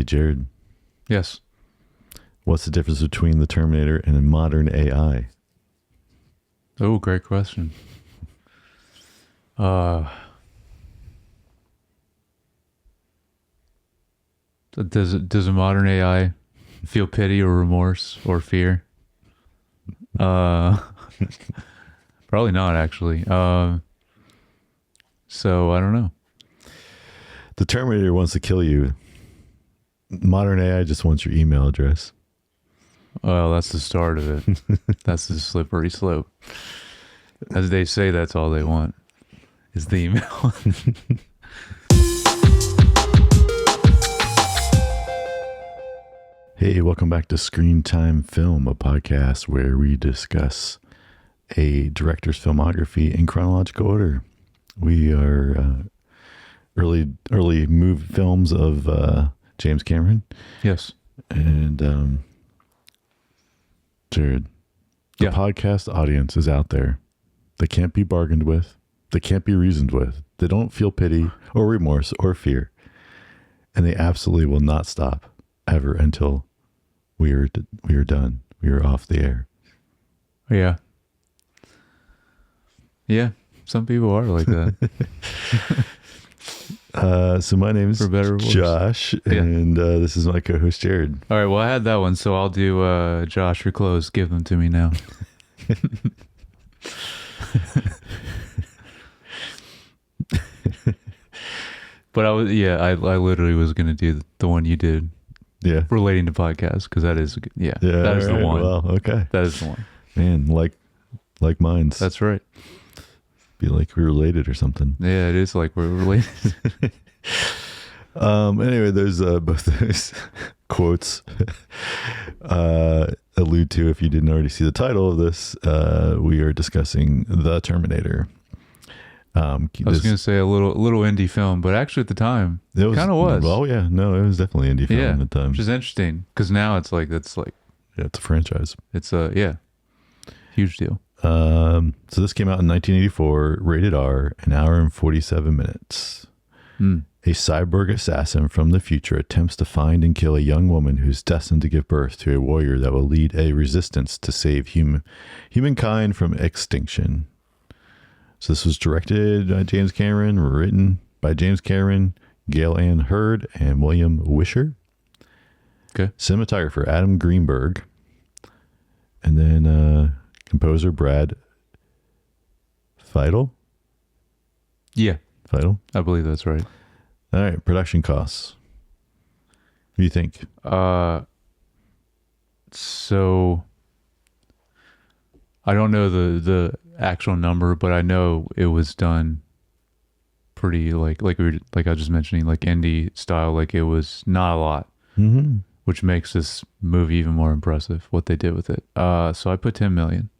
Jared. Yes. What's the difference between the Terminator and a modern AI? Oh, great question. Does a modern AI feel pity or remorse or fear? Probably not, actually. So I don't know. The Terminator wants to kill you. Modern AI just wants your email address. Well, that's the start of it. That's the slippery slope. As they say, that's all they want is the email. Hey, welcome back to Screen Time Film, a podcast where we discuss a director's filmography in chronological order. We are early move films of James Cameron. Yes. And Jared, the podcast audience is out there. They can't be bargained with. They can't be reasoned with. They don't feel pity or remorse or fear. And they absolutely will not stop ever until we are done. We are off the air. Yeah. Yeah. Some people are like that. So my name is For better or worse. Josh, and this is my co-host Jared. All right. Well, I had that one, so I'll do Josh, your clothes. Give them to me now. But I literally was going to do the one you did. Yeah. Relating to podcasts, because that is, that is the one. Well, okay. That is the one. Man, like minds. That's right. Be like we're related or something. Yeah, it is like we're related. Anyway, there's both those quotes allude to, if you didn't already see the title of this, we are discussing The Terminator. I was going to say a little indie film, but actually at the time, it kind of was. Well, yeah, no, it was definitely indie film at the time. Which is interesting, because now it's like, yeah, it's a franchise. It's a, huge deal. So this came out in 1984, rated R, an hour and 47 minutes. A cyborg assassin from the future attempts to find and kill a young woman who's destined to give birth to a warrior that will lead a resistance to save humankind from extinction. So this was directed by James Cameron, written by James Cameron, Gail Ann Hurd, and William Wisher. Okay. Cinematographer Adam Greenberg. And then composer Brad Fiedel. Yeah. Fiedel? I believe that's right. All right. Production costs. What do you think? So I don't know the actual number, but I know it was done pretty like I was just mentioning, like indie style. Like it was not a lot, which makes this movie even more impressive. What they did with it. So I put 10 million.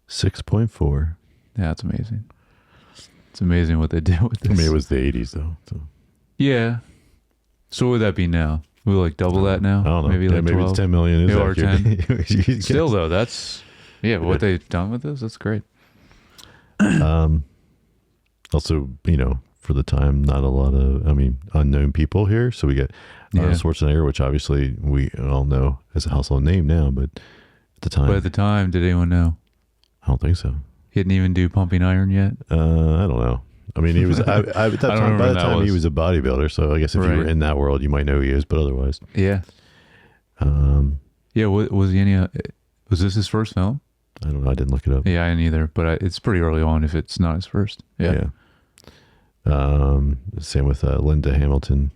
6.4. Yeah, that's amazing. It's amazing what they did with this. I mean, it was the 80s though. So. Yeah. So what would that be now? We like double that now? I don't know. Maybe like maybe 12? it's 10 million. Is or 10. Still Still though, that's what they've done with this. That's great. Also, for the time, not a lot of, unknown people here. So we get Schwarzenegger, which obviously we all know as a household name now, but at the time. But at the time, did anyone know? I don't think so. He didn't even do Pumping Iron yet? I don't know. I mean, he was, by the time he was a bodybuilder. So I guess if you were in that world, you might know who he is, but otherwise. Yeah. Was he was this his first film? I don't know. I didn't look it up. Yeah, I didn't either, but it's pretty early on if it's not his first. Yeah. Same with Linda Hamilton.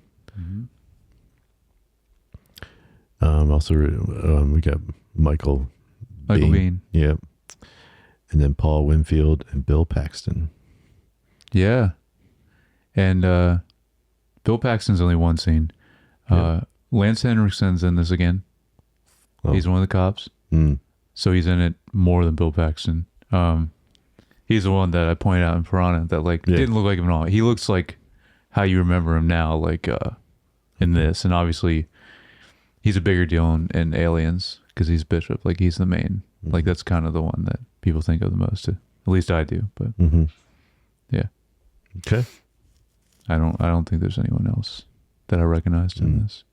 Also, we got Michael Biehn. Yep. And then Paul Winfield and Bill Paxton. Yeah. And Bill Paxton's only one scene. Lance Henriksen's in this again. Oh. He's one of the cops. So he's in it more than Bill Paxton. He's the one that I pointed out in Piranha that didn't look like him at all. He looks like how you remember him now, in this. And obviously he's a bigger deal in Aliens because he's Bishop. Like he's the main. Like that's kind of the one that people think of the most. At least I do. But yeah. Okay. I don't think there's anyone else that I recognized in this.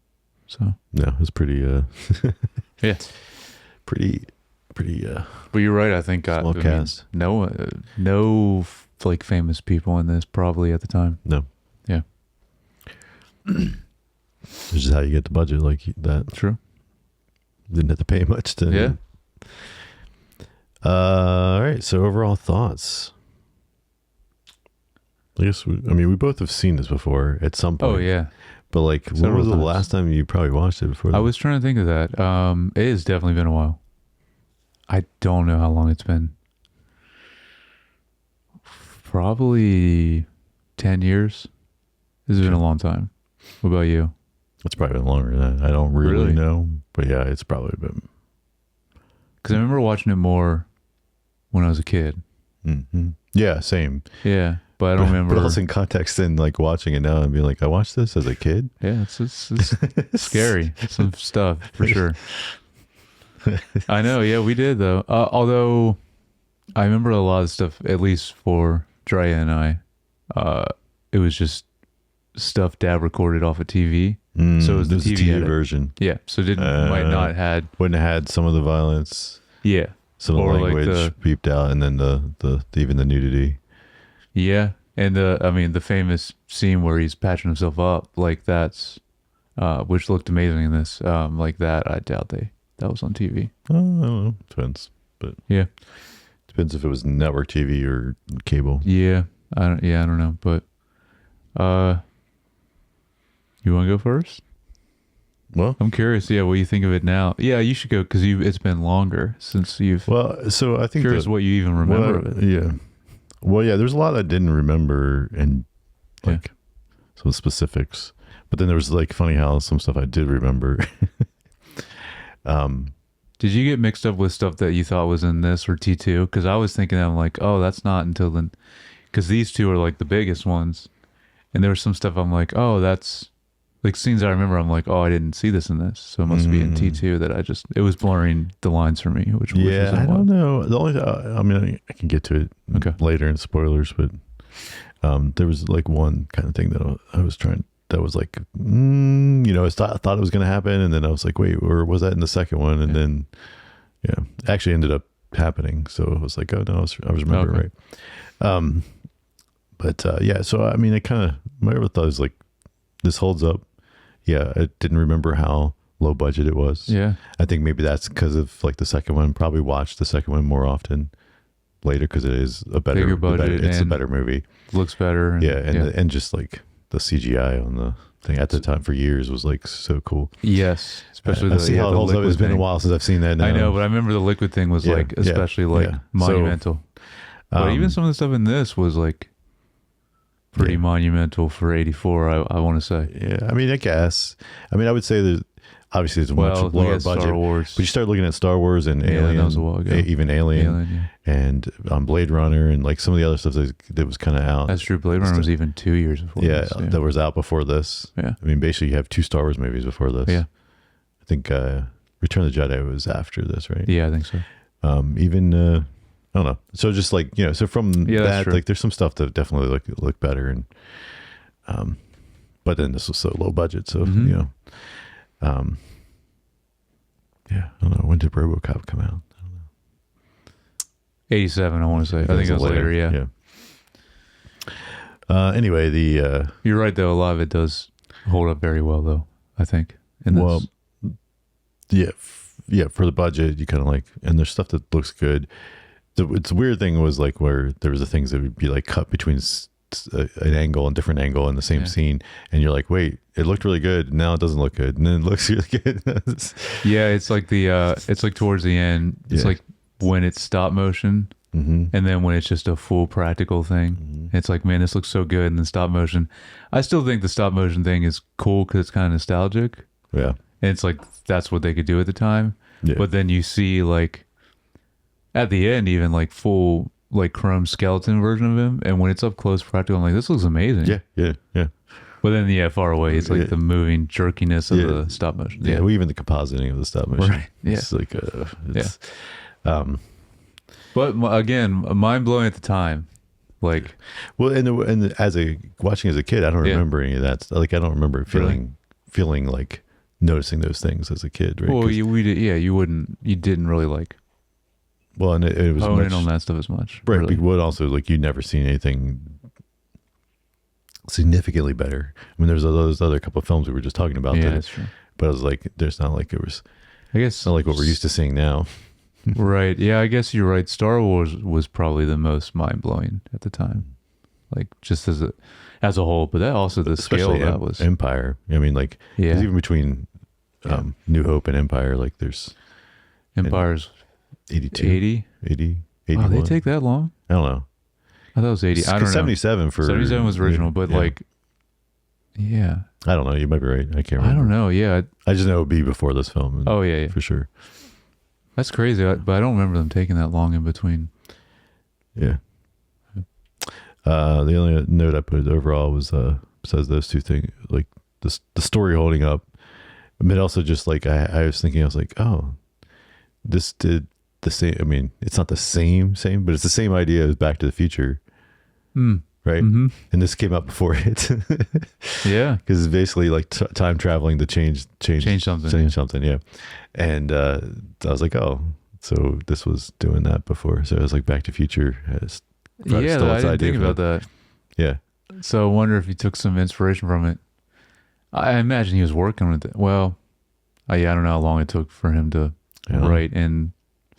So yeah, it was pretty. yeah, pretty. But you're right. I think small cast. No like famous people in this probably at the time. No. Yeah. It's just how you get the budget like that. True. Didn't have to pay much to. Yeah. All right. So overall thoughts. I guess we both have seen this before at some point. Oh yeah. But like, when was the last time you probably watched it before? I was trying to think of that. It has definitely been a while. I don't know how long it's been. Probably 10 years. This has been a long time. What about you? It's probably been longer than that. I don't really know. But yeah, it's probably been. Because I remember watching it more when I was a kid. Mm-hmm. Yeah, same. Yeah, but I don't remember. But also in context and like watching it now and being like, I watched this as a kid. Yeah, it's scary. Some stuff for sure. I know. Yeah, we did though. Although I remember a lot of stuff, at least for Drea and I, it was just stuff Dad recorded off of TV. So it was the TV version. Yeah, so might not had wouldn't have had some of the violence. Yeah, some of the language like beeped out, and then the even the nudity. Yeah, and the famous scene where he's patching himself up, like that's, which looked amazing in this. Like that, I doubt that was on TV. I don't know. Depends, but yeah, depends if it was network TV or cable. Yeah, I don't know, but you want to go first? Well, I'm curious. Yeah, what you think of it now? Yeah, you should go because it's been longer since you've. Well, so I think curious what you even remember of it. Yeah. Well, yeah. There's a lot I didn't remember and like some specifics, but then there was like funny how some stuff I did remember. Did you get mixed up with stuff that you thought was in this or T2? Because I was thinking, I'm like, oh, that's not until then, because these two are like the biggest ones, and there was some stuff I'm like, oh, that's. Like scenes I remember, I'm like, oh, I didn't see this in this, so it must be in T2 that it was blurring the lines for me. Which I don't know. The only, I can get to it later in spoilers, but there was like one kind of thing that I was trying. That was like, I thought it was going to happen, and then I was like, wait, or was that in the second one? And then, it actually ended up happening. So it was like, oh no, I was remembering right. So I kind of my other thought was like, this holds up. Yeah, I didn't remember how low budget it was. Yeah. I think maybe that's because of like the second one. Probably watched the second one more often later because it is a bigger budget. It's a better movie. Looks better. And just like the CGI on the thing at the time for years was like so cool. Yes, especially I see how it holds up. It's been a while since I've seen that now. I know, but I remember the liquid thing was like especially monumental. But even some of the stuff in this was like pretty monumental for 84, I want to say. Yeah, I guess. I would say that obviously it's a much lower budget. Star Wars. But you start looking at Star Wars and Alien, that was a while ago. Even Alien and Blade Runner and like some of the other stuff that was kind of out. That's true. Blade Runner was even 2 years before this. That was out before this. Yeah. Basically you have 2 Star Wars movies before this. Yeah. I think Return of the Jedi was after this, right? Yeah, I think so. Even I don't know. So just like, so from that, true. like there's some stuff that definitely look better and but then this was so low budget, so I don't know. When did RoboCop come out? I don't know. 87, I want to say. I think it was later. Yeah. Anyway, you're right though. A lot of it does hold up very well, though. I think. For the budget, you kind of like, and there's stuff that looks good. It's weird thing was like where there was the things that would be like cut between an angle and different angle in the same scene, and you're like, wait, it looked really good, now it doesn't look good, and then it looks really good. It's like it's like towards the end, it's like when it's stop motion, and then when it's just a full practical thing, it's like, man, this looks so good, and then stop motion. I still think the stop motion thing is cool because it's kind of nostalgic. Yeah, and it's like that's what they could do at the time. Yeah. But then you see like at the end, even like full like chrome skeleton version of him, and when it's up close practical, I'm like, this looks amazing. Yeah. But then far away, it's like the moving jerkiness of the stop motion. Well, even the compositing of the stop motion. Right. Yeah. It's like but again, mind blowing at the time. Like, well, and as a watching as a kid, I don't remember any of that. Like, I don't remember feeling like noticing those things as a kid. Right? Well, you didn't really like. Well, and it was hone in on that stuff as much, right? Really. But also, like, you'd never seen anything significantly better. I mean, there's those other couple of films we were just talking about. Yeah, that's true. But I was like, there's not like it was. I guess not like what we're used to seeing now. Right. Yeah, I guess you're right. Star Wars was probably the most mind blowing at the time, like just as a whole. But that also the scale of that was Empire. I mean, like, even between New Hope and Empire, like there's Empire's 82, 80, 81. Oh, they take that long? I don't know. I thought it was 80. I don't know. 77 for 77 was original, but like, yeah. I don't know. You might be right. I can't remember. I don't know. Yeah. I just know it would be before this film. Oh, yeah. For sure. That's crazy, but I don't remember them taking that long in between. Yeah. The only note I put overall was besides those two things, like the story holding up. I mean, also just like I was thinking, I was like, oh, this did the same. I mean, it's not the same, but it's the same idea as Back to the Future. Right. Mm-hmm. And this came out before it. Yeah. Because it's basically like time traveling to change something. Yeah. And I was like, oh, so this was doing that before. So it was like Back to Future has I didn't think about that. Yeah. So I wonder if he took some inspiration from it. I imagine he was working on it. Well, I don't know how long it took for him to write and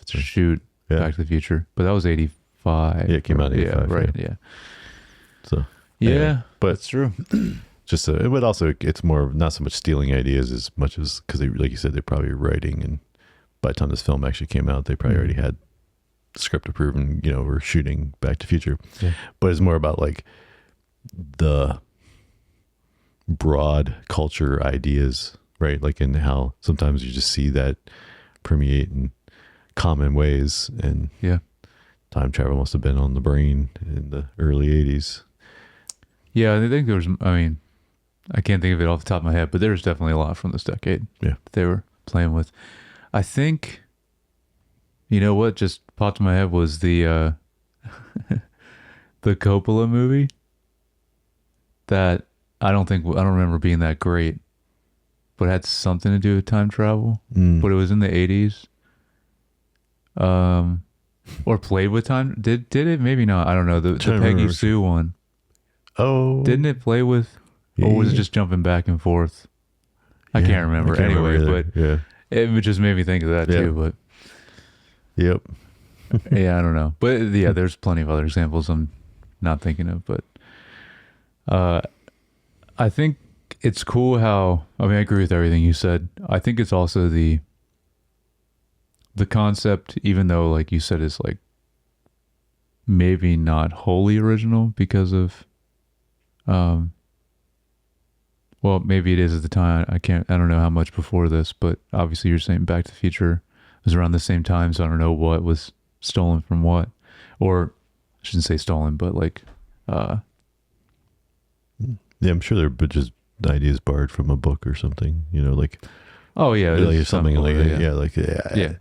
shoot Back to the Future. But that was 85. Yeah, it came out in 85. Yeah, right, yeah. So but that's true. Just it would also, it's more not so much stealing ideas as much as because they, like you said, they're probably writing, and by the time this film actually came out, they probably already had the script approved and were shooting Back to the Future. Yeah. But it's more about like the broad culture ideas, right? Like in how sometimes you just see that permeate in common ways, and time travel must have been on the brain in the early 80s. Yeah, I think there was, I mean, I can't think of it off the top of my head, but there's definitely a lot from this decade that they were playing with. I think, what just popped in my head was the the Coppola movie that I don't remember being that great, but it had something to do with time travel, but it was in the 80s. Or played with time. Did it? Maybe not. I don't know. The Peggy Sue one. Oh. Didn't it play with, or was it just jumping back and forth? I can't remember. But it just made me think of that too. But yep. I don't know. But there's plenty of other examples I'm not thinking of. But I think it's cool how, I agree with everything you said. I think it's also the concept, even though, like you said, is like maybe not wholly original because of, well, maybe it is at the time. I don't know how much before this, but obviously you're saying Back to the Future was around the same time, so I don't know what was stolen from what, or I shouldn't say stolen, but like, yeah, I'm sure they're just ideas borrowed from a book or something, like. Oh yeah, like something like yeah.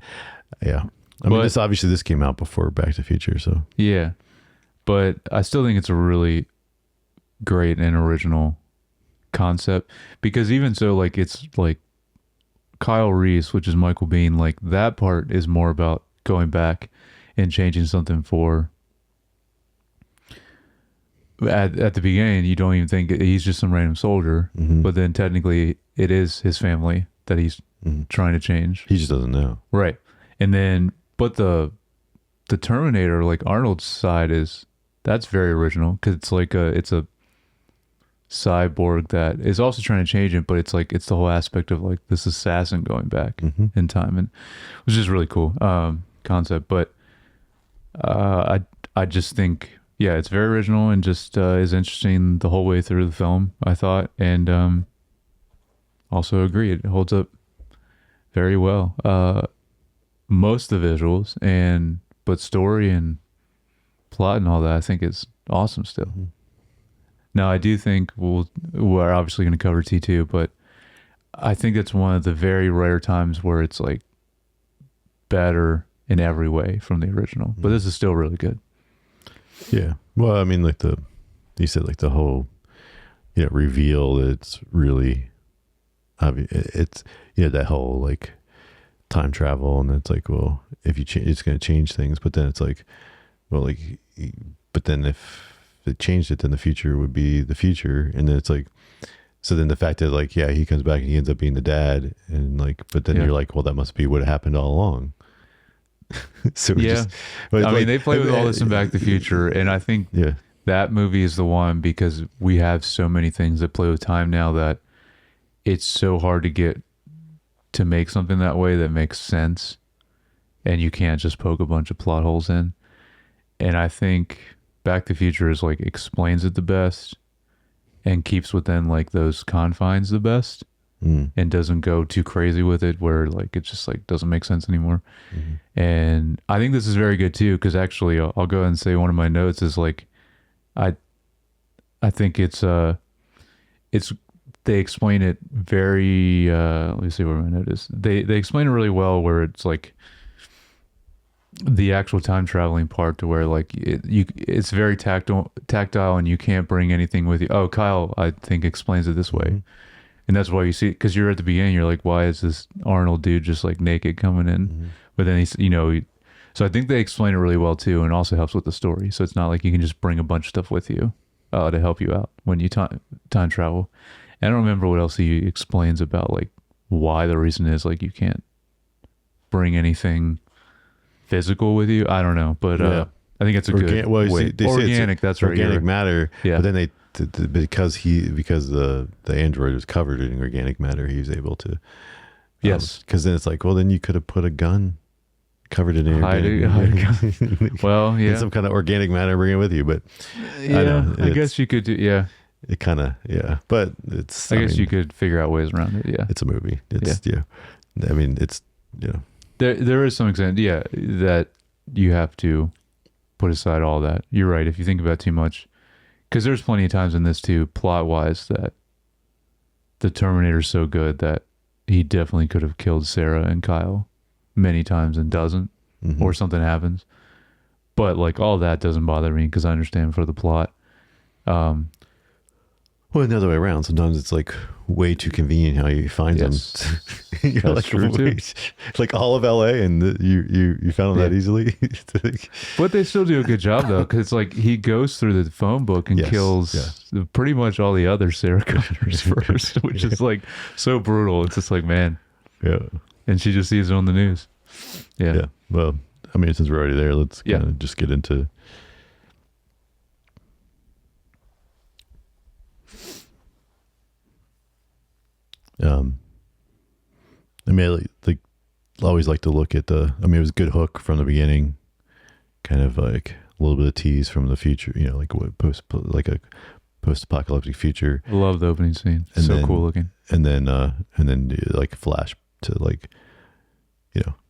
I mean, this came out before Back to the Future, so yeah. But I still think it's a really great and original concept, because even so, like, it's like Kyle Reese, which is Michael Biehn, like that part is more about going back and changing something for. At the beginning, you don't even think he's just some random soldier, but then technically it is his family that he's trying to change. He just doesn't know. Right. And then, but the Terminator, like Arnold's side that's very original, because it's like it's a cyborg that is also trying to change it, but it's like, it's the whole aspect of like this assassin going back in time, and which is really cool concept. But I just think, it's very original and just is interesting the whole way through the film, I thought. And also agree, it holds up very well. Most of the visuals but story and plot and all that, I think is awesome still. Now, I do think we're obviously going to cover T2, but I think it's one of the very rare times where it's like better in every way from the original. But this is still really good. Yeah. Well, I mean, like you said, like the whole, reveal that it's really obvious. It's, that whole like time travel, and it's like, well, if you change, it's going to change things. But then it's like, well, like, but then if it changed it, then the future would be the future. And then it's like, so then the fact that like, yeah, he comes back and he ends up being the dad, and like, but then you're like, well, that must be what happened all along. So I mean, they play with all this in Back to the Future, and I think that movie is the one because we have so many things that play with time now that it's so hard to get to make something that way that makes sense, and you can't just poke a bunch of plot holes in. And I think Back to the Future is like explains it the best and keeps within like those confines the best. And doesn't go too crazy with it where like it just like doesn't make sense anymore. And I think this is very good too, because actually I'll go ahead and say one of my notes is like I think it's they explain it very let me see where my note is. They explain it really well where it's like the actual time traveling part to where like it's very tactile and you can't bring anything with you. Oh, Kyle I think explains it this way. And that's why you see, because you're at the beginning, you're like, why is this Arnold dude just like naked coming in? But then he's, so I think they explain it really well too, and also helps with the story. So it's not like you can just bring a bunch of stuff with you to help you out when you time travel. And I don't remember what else he explains about like why the reason is like you can't bring anything physical with you. I don't know, but I think it's a good way. They organic, say that's right. Organic matter. Yeah. But then because the android was covered in organic matter, he was able to. Yes. Because then it's like, well, then you could have put a gun covered in organic matter. Well, yeah. And some kind of organic matter, bring it with you. But I guess you could do. Yeah. It kind of but it's. I guess you could figure out ways around it. Yeah. It's a movie. It's I mean, it's There is some extent, that you have to put aside all that. You're right. If you think about it too much. Because there's plenty of times in this too, plot-wise, that the Terminator's so good that he definitely could have killed Sarah and Kyle many times and doesn't, or something happens. But like all that doesn't bother me because I understand for the plot. Well, the other way around. Sometimes it's like way too convenient how you find them. You're That's like, true too. Like all of LA, and you found them that easily. But they still do a good job though, because it's like he goes through the phone book and kills pretty much all the other Sarah Connors first, which is like so brutal. It's just like, man, and she just sees it on the news. Yeah. Well, I mean, since we're already there, let's kind of just get into. I mean, I always like to look at it was a good hook from the beginning, kind of like a little bit of tease from the future, like a post-apocalyptic future. I love the opening scene. And so cool looking. And then like flash to like,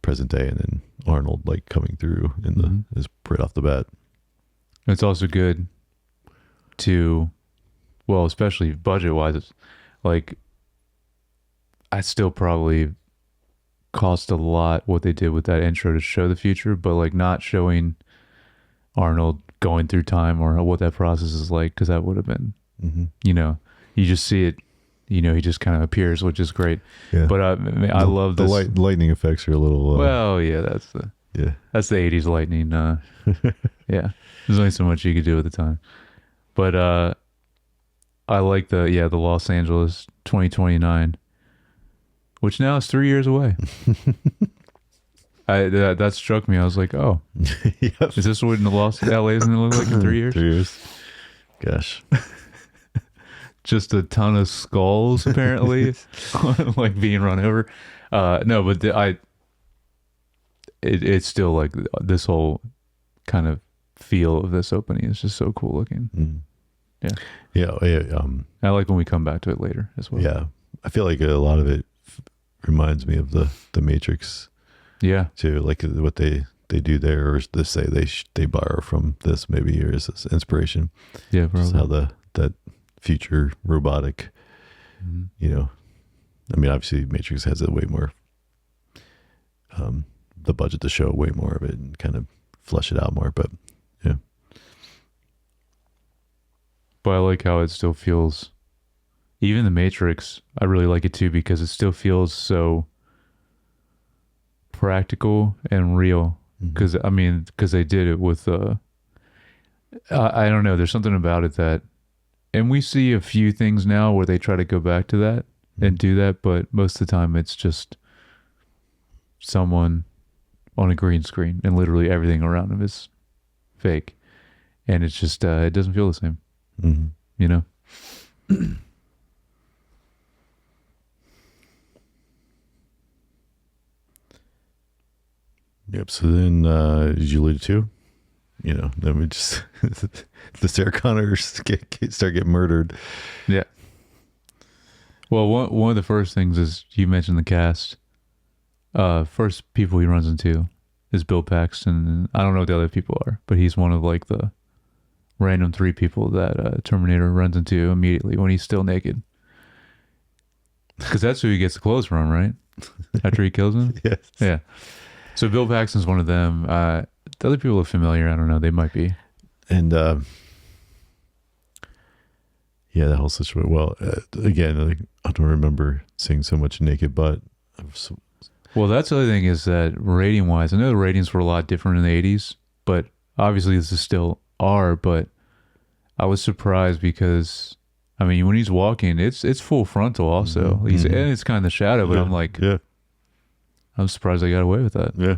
present day, and then Arnold like coming through in is right off the bat. It's also good to, well, especially budget-wise, it's like, I still probably cost a lot what they did with that intro to show the future, but like not showing Arnold going through time or what that process is like, because that would have been, you just see it, he just kind of appears, which is great. Yeah. But I love this. The lightning effects are a little. That's the 80s lightning. Yeah, there's only so much you could do at the time, but I like the Los Angeles 2029. Which now is 3 years away. That struck me. I was like, oh, is this what LA is going to look like in 3 years? 3 years. Gosh. Just a ton of skulls, apparently, like being run over. No, but it's still like this whole kind of feel of this opening is just so cool looking. Yeah. I like when we come back to it later as well. Yeah. I feel like a lot of it reminds me of the Matrix, too, like what they do there, or they say they borrow from this maybe, or is this inspiration? Yeah, probably. Just how that future robotic, I mean, obviously Matrix has a way more the budget to show way more of it and kind of flesh it out more, but But I like how it still feels, even the Matrix, I really like it too because it still feels so practical and real. Because because they did it with, I don't know, there's something about it that, and we see a few things now where they try to go back to that and do that, but most of the time it's just someone on a green screen and literally everything around them is fake. And it's just, it doesn't feel the same, you know? Yep. So then, as you alluded to, then we just the Sarah Connors start getting murdered. Yeah. Well, one of the first things is you mentioned the cast. First people he runs into is Bill Paxton. I don't know what the other people are, but he's one of like the random 3 people that Terminator runs into immediately when he's still naked. Because that's who he gets the clothes from, right? After he kills him? Yes. Yeah. So Bill Paxton's one of them. The other people are familiar. I don't know. They might be. And yeah, that whole situation. Well, again, I don't remember seeing so much naked butt. Well, that's the other thing is that rating-wise, I know the ratings were a lot different in the 80s, but obviously this is still R, but I was surprised because, I mean, when he's walking, it's full frontal also. And it's kind of the shadow, but I'm like, yeah. I'm surprised they got away with that. Yeah.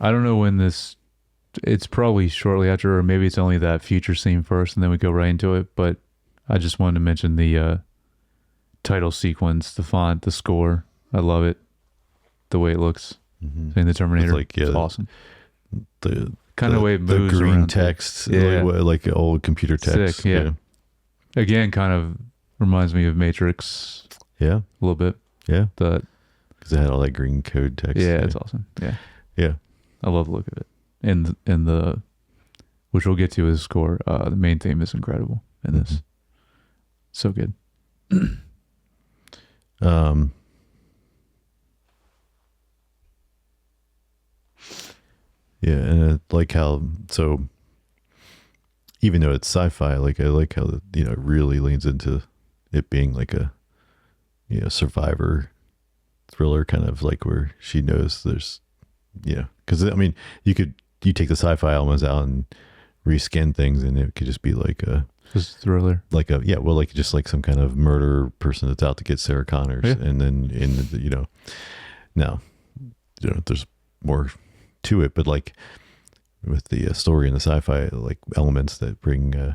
I don't know when this, it's probably shortly after, or maybe it's only that future scene first and then we go right into it, but I just wanted to mention the title sequence, the font, the score. I love it. The way it looks in the Terminator. It's awesome. The kind of way it moves the green around. text, like old computer text. Sick, yeah. Again, kind of reminds me of Matrix. Yeah. A little bit. Yeah. Because it had all that green code text. Yeah, it's awesome. Yeah. Yeah. I love the look of it. And the, which we'll get to his score, the main theme is incredible in this. So good. Yeah, and I like how, so even though it's sci-fi, like I like how it really leans into it being like a survivor thriller, kind of like where she knows there's because I mean you take the sci-fi elements out and reskin things and it could just be like a just thriller, like just like some kind of murder person that's out to get Sarah Connors, and then now there's more to it, but like with the story and the sci-fi like elements that bring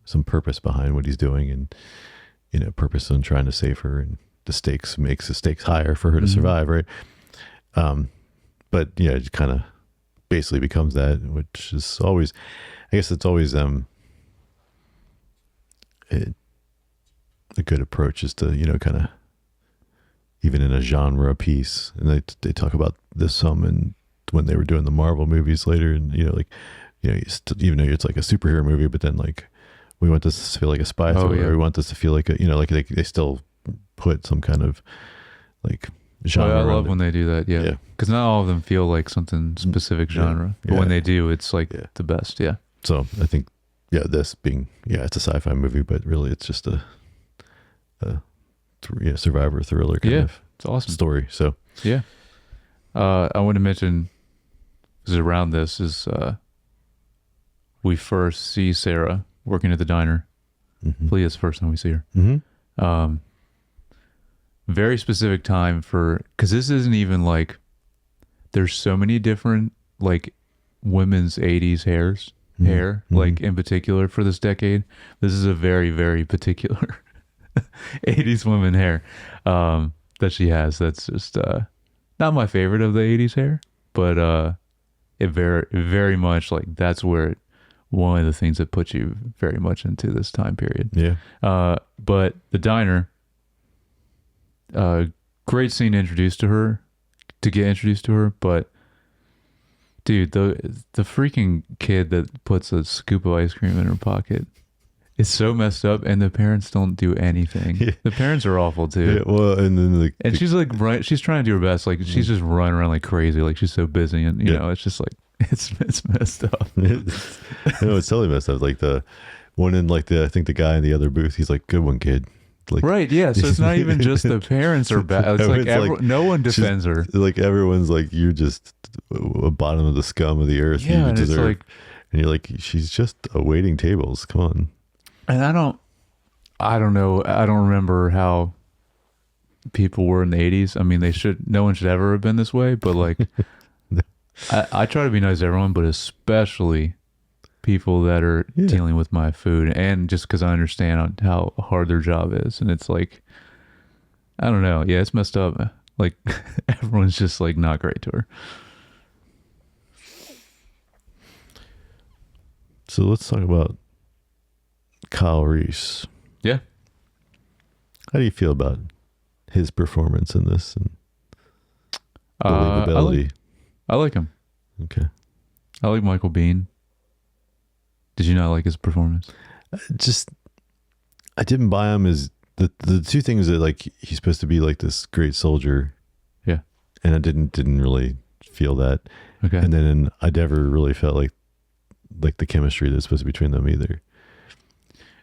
some purpose behind what he's doing, and purpose in trying to save her, and the makes the stakes higher for her to survive, right? But it kind of basically becomes that, which is always, I guess it's always a good approach is to kind of, even in a genre piece, and they talk about this some and when they were doing the Marvel movies later, and even though it's like a superhero movie, but then like we want this to feel like a spy thriller, we want this to feel like like they still put some kind of like genre. I love when they do that, because not all of them feel like something specific genre, but when they do, it's like the best. So I think this being it's a sci-fi movie, but really it's just a survivor thriller kind of it's awesome story. So I want to mention, because around this is we first see Sarah working at the diner. I believe it's the first time we see her. Very specific time because this isn't even like, there's so many different like women's 80s hair, like in particular for this decade. This is a very, very particular 80s women hair that she has. That's just not my favorite of the 80s hair, but it very, very much like that's where one of the things that puts you very much into this time period. But the diner, great scene to get introduced to her, but dude, the freaking kid that puts a scoop of ice cream in her pocket It's so messed up, and the parents don't do anything. Yeah. The parents are awful too. Yeah, well, and then And she's like, right, she's trying to do her best. Like she's just running around like crazy. Like she's so busy, and you know, it's just like it's messed up. no, it's totally messed up. Like the one in like I think the guy in the other booth, he's like, "Good one, kid." Like, right? Yeah. So it's not even just the parents are bad. It's like no one defends her. Like everyone's like, "You're just a bottom of the scum of the earth." Yeah, and it's like, and you're like, "She's just waiting tables. Come on." And I don't know. I don't remember how people were in the 80s. I mean, no one should ever have been this way, but like, I try to be nice to everyone, but especially people that are dealing with my food, and just because I understand how hard their job is. And it's like, I don't know. Yeah, it's messed up. Like everyone's just like not great to her. So let's talk about Kyle Reese. Yeah. How do you feel about his performance in this and believability? I like him. Okay. I like Michael Biehn. Did you not like his performance? I didn't buy him as the two things that like he's supposed to be like this great soldier. Yeah. And I didn't really feel that. Okay. And then I never really felt like the chemistry that's supposed to be between them either.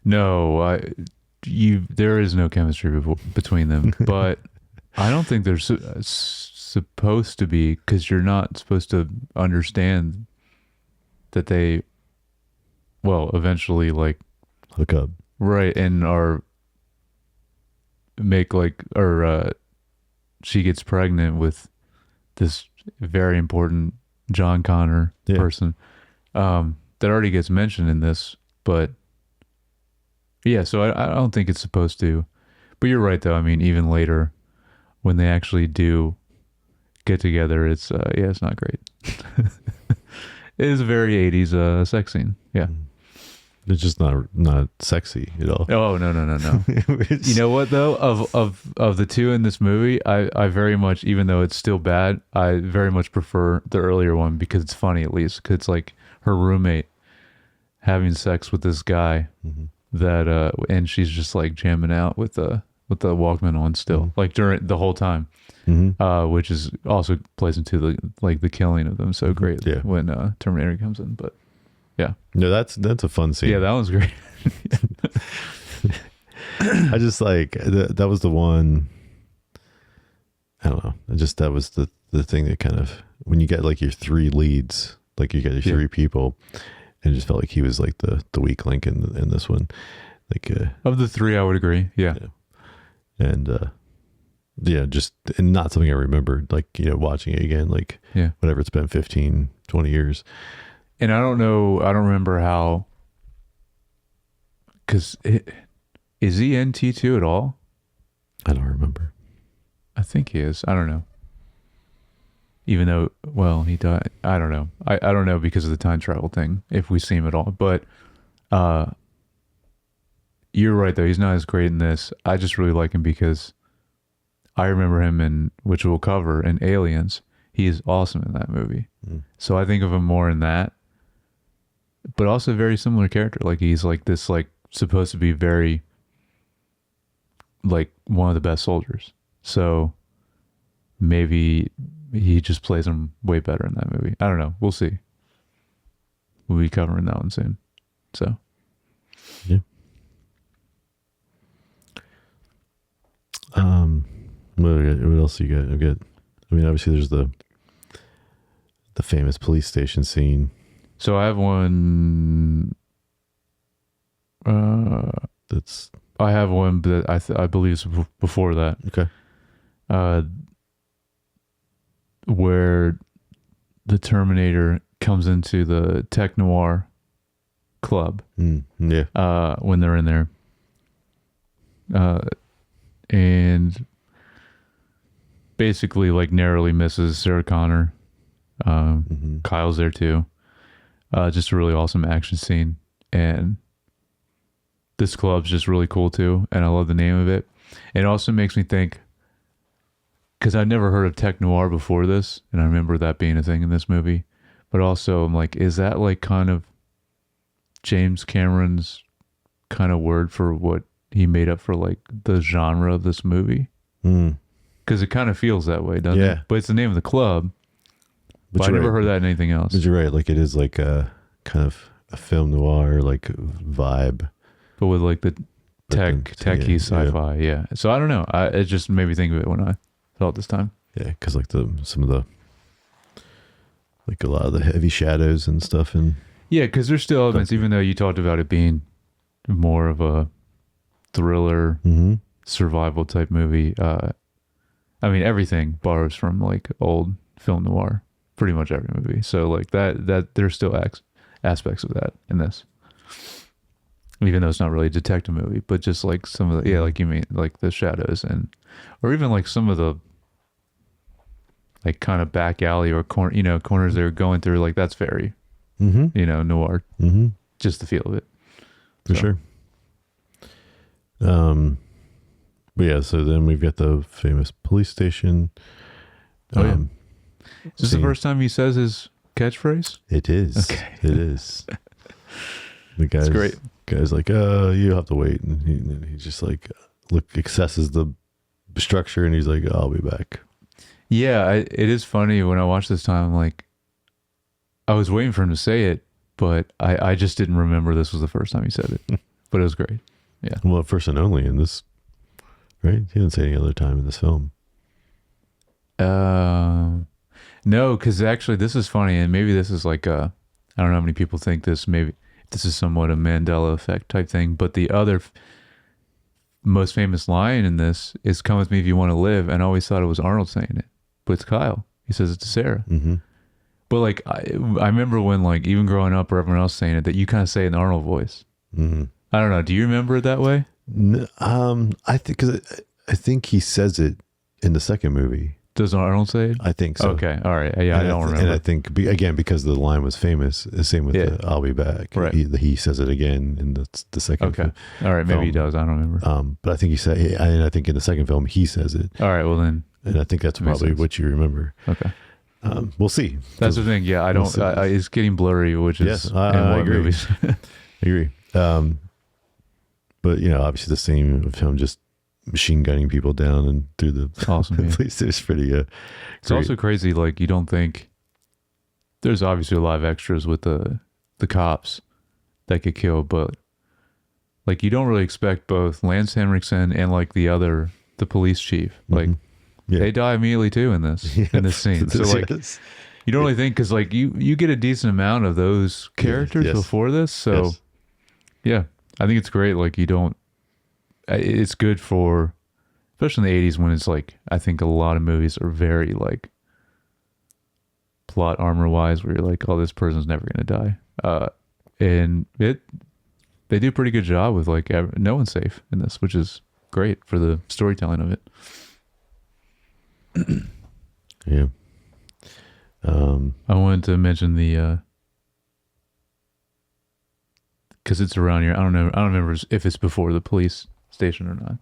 No, there is no chemistry between them, but I don't think there's supposed to be, because you're not supposed to understand that they, well, eventually like hook up, right, and she gets pregnant with this very important John Connor person that already gets mentioned in this, but. Yeah, so I don't think it's supposed to. But you're right, though. I mean, even later, when they actually do get together, it's not great. It is a very 80s sex scene. Yeah. It's just not sexy at all. Oh, no. You know what, though? Of the two in this movie, I very much, even though it's still bad, I very much prefer the earlier one because it's funny, at least. Because it's like her roommate having sex with this guy. Mm-hmm. That and she's just like jamming out with the Walkman on still, like during the whole time, which is also plays into the killing of them so great when Terminator comes in. But yeah, no, that's a fun scene. Yeah, that one's great. I just like that was the one. I don't know. That was the thing that kind of, when you get like your three leads, like you get your three people. And it just felt like he was like the weak link in this one. Like of the three, I would agree. Yeah. And just and not something I remembered, like, watching it again, like whatever, it's been 15, 20 years. And I don't remember how, because is he in T2 at all? I don't remember. I think he is. I don't know. Even though, well, he died. I don't know. I don't know because of the time travel thing, if we see him at all. But you're right, though. He's not as great in this. I just really like him because I remember him in, which we'll cover, in Aliens. He is awesome in that movie. So I think of him more in that. But also a very similar character. Like, he's like this, like, supposed to be very, like, one of the best soldiers. So maybe he just plays him way better in that movie. I don't know. We'll see. We'll be covering that one soon. So, yeah. What else you got? I mean, obviously there's the famous police station scene. So I have one. I have one, but I believe it's before that. Okay. Where the Terminator comes into the Tech Noir club. When they're in there. And basically like narrowly misses Sarah Connor. Kyle's there too. Just a really awesome action scene. And this club's just really cool too. And I love the name of it. It also makes me think, because I'd never heard of Tech Noir before this, and I remember that being a thing in this movie. But also, I'm like, is that like kind of James Cameron's kind of word for what he made up for like the genre of this movie. Because it kind of feels that way, doesn't it? But it's the name of the club. But I never heard that in anything else. But you're right. Like it is like a kind of a film noir like vibe. But with like the techie sci-fi. Yeah. So I don't know. It just made me think of it when I saw it this time. Yeah. Because like some of the, like a lot of the heavy shadows and stuff. And yeah, because there's still elements, even though you talked about it being more of a thriller, survival type movie. I mean, everything borrows from like old film noir, pretty much every movie. So like that there's still aspects of that in this, even though it's not really a detective movie, but just like some of the, like you mean, like the shadows or even like some of the like kind of back alley or corners they're going through, like that's very, noir, just the feel of it. For sure. But yeah, so then we've got the famous police station. Is this the first time he says his catchphrase? It is. Okay. It is. The guy's great. Guy's like, you have to wait. And he just like, accesses the structure and he's like, I'll be back. Yeah, it is funny when I watched this time, like, I was waiting for him to say it, but I just didn't remember this was the first time he said it. But it was great. Yeah. Well, first and only in this, right? He didn't say any other time in this film. No, because actually this is funny, and maybe this is like I don't know how many people think this, maybe this is somewhat a Mandela effect type thing, but the other most famous line in this is "Come with me if you want to live," and I always thought it was Arnold saying it, but it's Kyle. He says it to Sarah. But like I remember when, like, even growing up or everyone else saying it, that you kind of say it in the Arnold voice. I don't know. Do you remember it that way? I think he says it in the second movie. Does Arnold say it? I think so. Okay, all right. Yeah, I don't remember. And I think again because the line was famous. Same with the "I'll be back." Right. He says it again in the second. Okay. All right. Maybe he does. I don't remember. But I think he said. And I think in the second film he says it. All right. Well then. And I think that's probably what you remember. Okay. We'll see. That's the thing. Yeah, I don't. It's getting blurry, which is I agree. Movies. I agree. But obviously the scene of him just machine gunning people down and through the police is pretty. It's also crazy. Like, you don't think there's obviously a lot of extras with the cops that get killed, but like you don't really expect both Lance Henriksen and like the police chief, like they die immediately too in this scene. So like you don't really think, because like you get a decent amount of those characters before this. So yeah, I think it's great. Like it's good for, especially in the 80s when it's like, I think a lot of movies are very like plot armor wise, where you're like, oh, this person's never going to die. And they do a pretty good job with like, no one's safe in this, which is great for the storytelling of it. Yeah. I wanted to mention because it's around here. I don't remember if it's before the police station or not,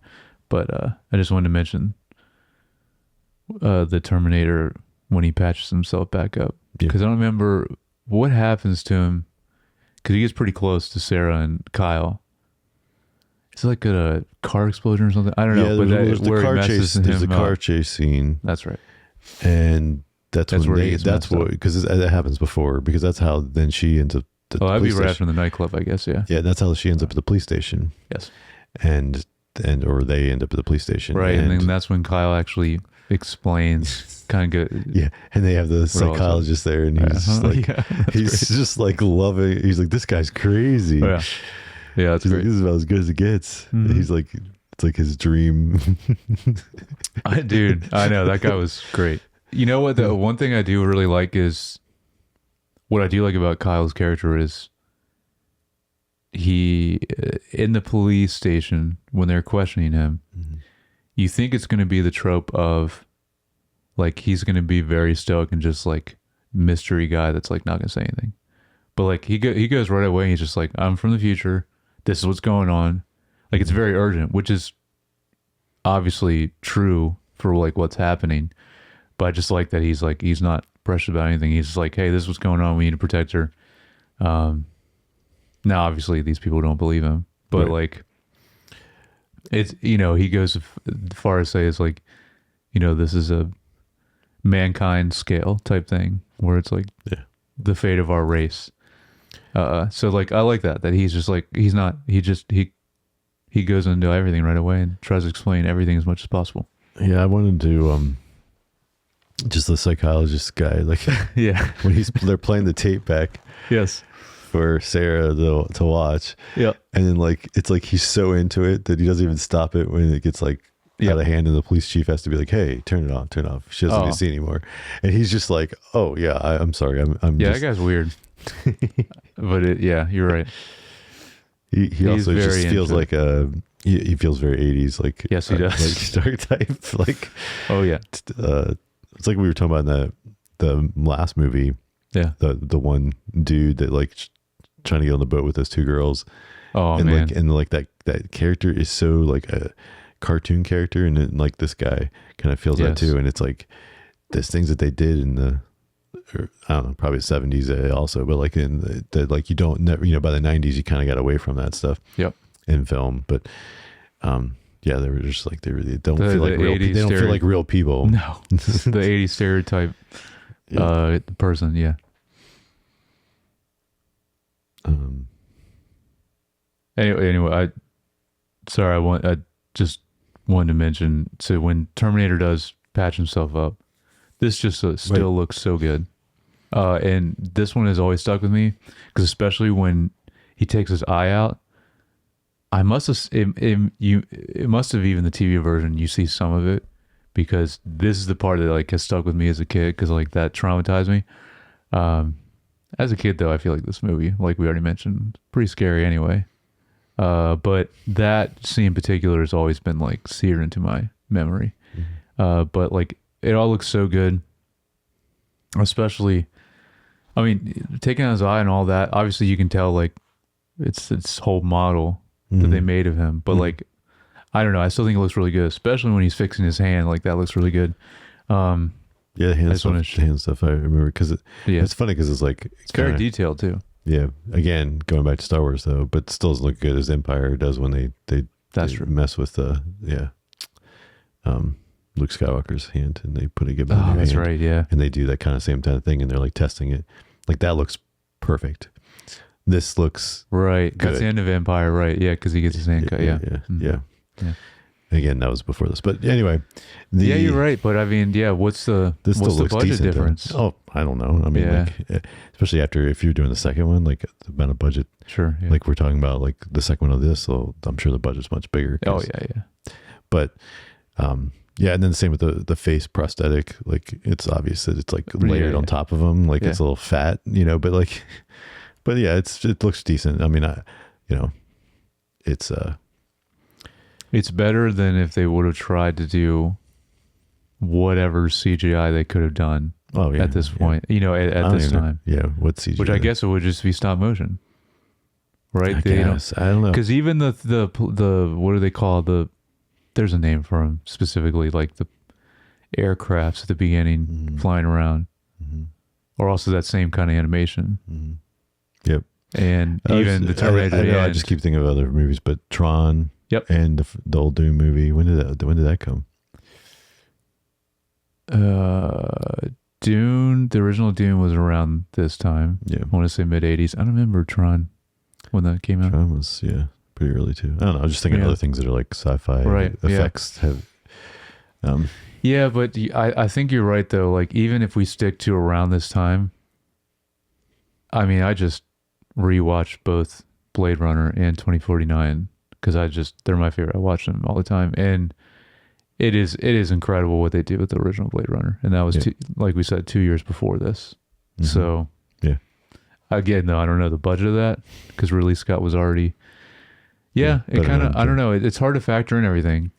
but I just wanted to mention the Terminator when he patches himself back up, because I don't remember what happens to him, because he gets pretty close to Sarah and Kyle. It's like a car explosion or something. I don't know, but there's the car chase scene. That's right, and that's what because that happens before, because that's how then she ends up. That'd be right after the nightclub, I guess. Yeah, that's how she ends up at the police station. Yes, or they end up at the police station, right? And then that's when Kyle actually explains, kind of good. Yeah, and they have the psychologist there, and he's just like, just like loving. He's like, this guy's crazy. Oh, yeah, that's great. Like, this is about as good as it gets. And he's like, it's like his dream. Dude, I know, that guy was great. You know what? The one thing I do really like is, what I do like about Kyle's character is, he, in the police station, when they're questioning him, you think it's going to be the trope of, like, he's going to be very stoic and just like mystery guy that's like not going to say anything. But like he goes right away. He's just like, I'm from the future. This is what's going on. Like, it's very urgent, which is obviously true for like what's happening. But I just like that he's not precious about anything. He's just like, hey, this is what's going on. We need to protect her. Now, obviously, these people don't believe him, but Right. like it's, you know, he goes as far as say it's like, you know, this is a mankind scale type thing where it's like Yeah. the fate of our race. So like I like that he's just like he goes into everything right away and tries to explain everything as much as possible. Yeah, I wanted to just the psychologist guy, like Yeah. when they're playing the tape back Yes. for Sarah to watch. Yeah. And then like it's like he's so into it that he doesn't even stop it when it gets like out of hand, and the police chief has to be like, "Hey, turn it off, turn it off." She doesn't even see anymore, and he's just like, "Oh yeah, I'm sorry, I'm Yeah, just." that guy's weird. But yeah, you're right. He also very just feels into like he feels very 80s, like Yes, he does. like dark type, like Oh yeah. It's like we were talking about in the last movie. Yeah. The one dude that like trying to get on the boat with those two girls. Oh and man. like and like that character is so like a cartoon character, and then, like this guy kind of feels that too. And it's like there's things that they did in the I don't know, probably 70s also, but like in the like you don't never, you know, by the 90s you kind of got away from that stuff. Yep. In film, but yeah, they were just like they really don't The feel like real. They don't feel like real people. No. The 80s stereotype person, yeah. Anyway, I just wanted to mention, so when Terminator does patch himself up, this just still looks so good. And this one has always stuck with me, because especially when he takes his eye out, it must have even the TV version, you see some of it, because this is the part that like has stuck with me as a kid, because like that traumatized me. As a kid though, I feel like this movie, like we already mentioned, pretty scary anyway. But that scene in particular has always been like seared into my memory. But like it all looks so good, especially, I mean, taking out his eye and all that, obviously you can tell like it's this whole model that they made of him, but like, I don't know, I still think it looks really good, especially when he's fixing his hand, like that looks really good. Yeah, the hand stuff I remember, because it's funny because it's like it's very detailed too. Yeah, again, going back to Star Wars though, but still doesn't look good as Empire does when they mess with Luke Skywalker's hand, and they put a gimbal in their hand, right, yeah. And they do that kind of same kind of thing, and they're like testing it. Like that looks perfect. This looks right. good. That's the end of Empire, right? Yeah, because he gets his hand cut. Yeah. Yeah. Again, that was before this, but anyway. Yeah, you're right. But I mean, yeah, what's the budget difference? Though. Oh, I don't know. I mean, like, especially if you're doing the second one, like the amount of budget. Sure. Yeah. Like we're talking about, like the second one of this, so I'm sure the budget's much bigger. Oh yeah. But yeah, and then the same with the face prosthetic. Like it's obvious that it's like layered on top of them, like it's a little fat, you know. But like, but yeah, it looks decent. I mean, it's better than if they would have tried to do whatever CGI they could have done. Oh yeah, at this point, you know, at this time. Yeah, what CGI? Which I guess it would just be stop motion, right? I guess. I don't know. Because even the what do they call there's a name for them specifically, like the aircrafts at the beginning flying around, or also that same kind of animation. Yep. And even the Terminator. I just keep thinking of other movies, but Tron. Yep. And the old Doom movie. When did that come? Dune, the original Dune was around this time. Yeah. I want to say mid 80s. I don't remember Tron when that came out. Tron was pretty early too. I don't know. I was just thinking of other things that are like sci-fi effects have. Yeah, but I think you're right though. Like even if we stick to around this time, I mean, I just rewatched both Blade Runner and 2049 because they're my favorite. I watch them all the time, and it is incredible what they did with the original Blade Runner, and that was like we said 2 years before this. So again, though, I don't know the budget of that because Ridley Scott was already. Yeah, it kind of, I don't know. It's hard to factor in everything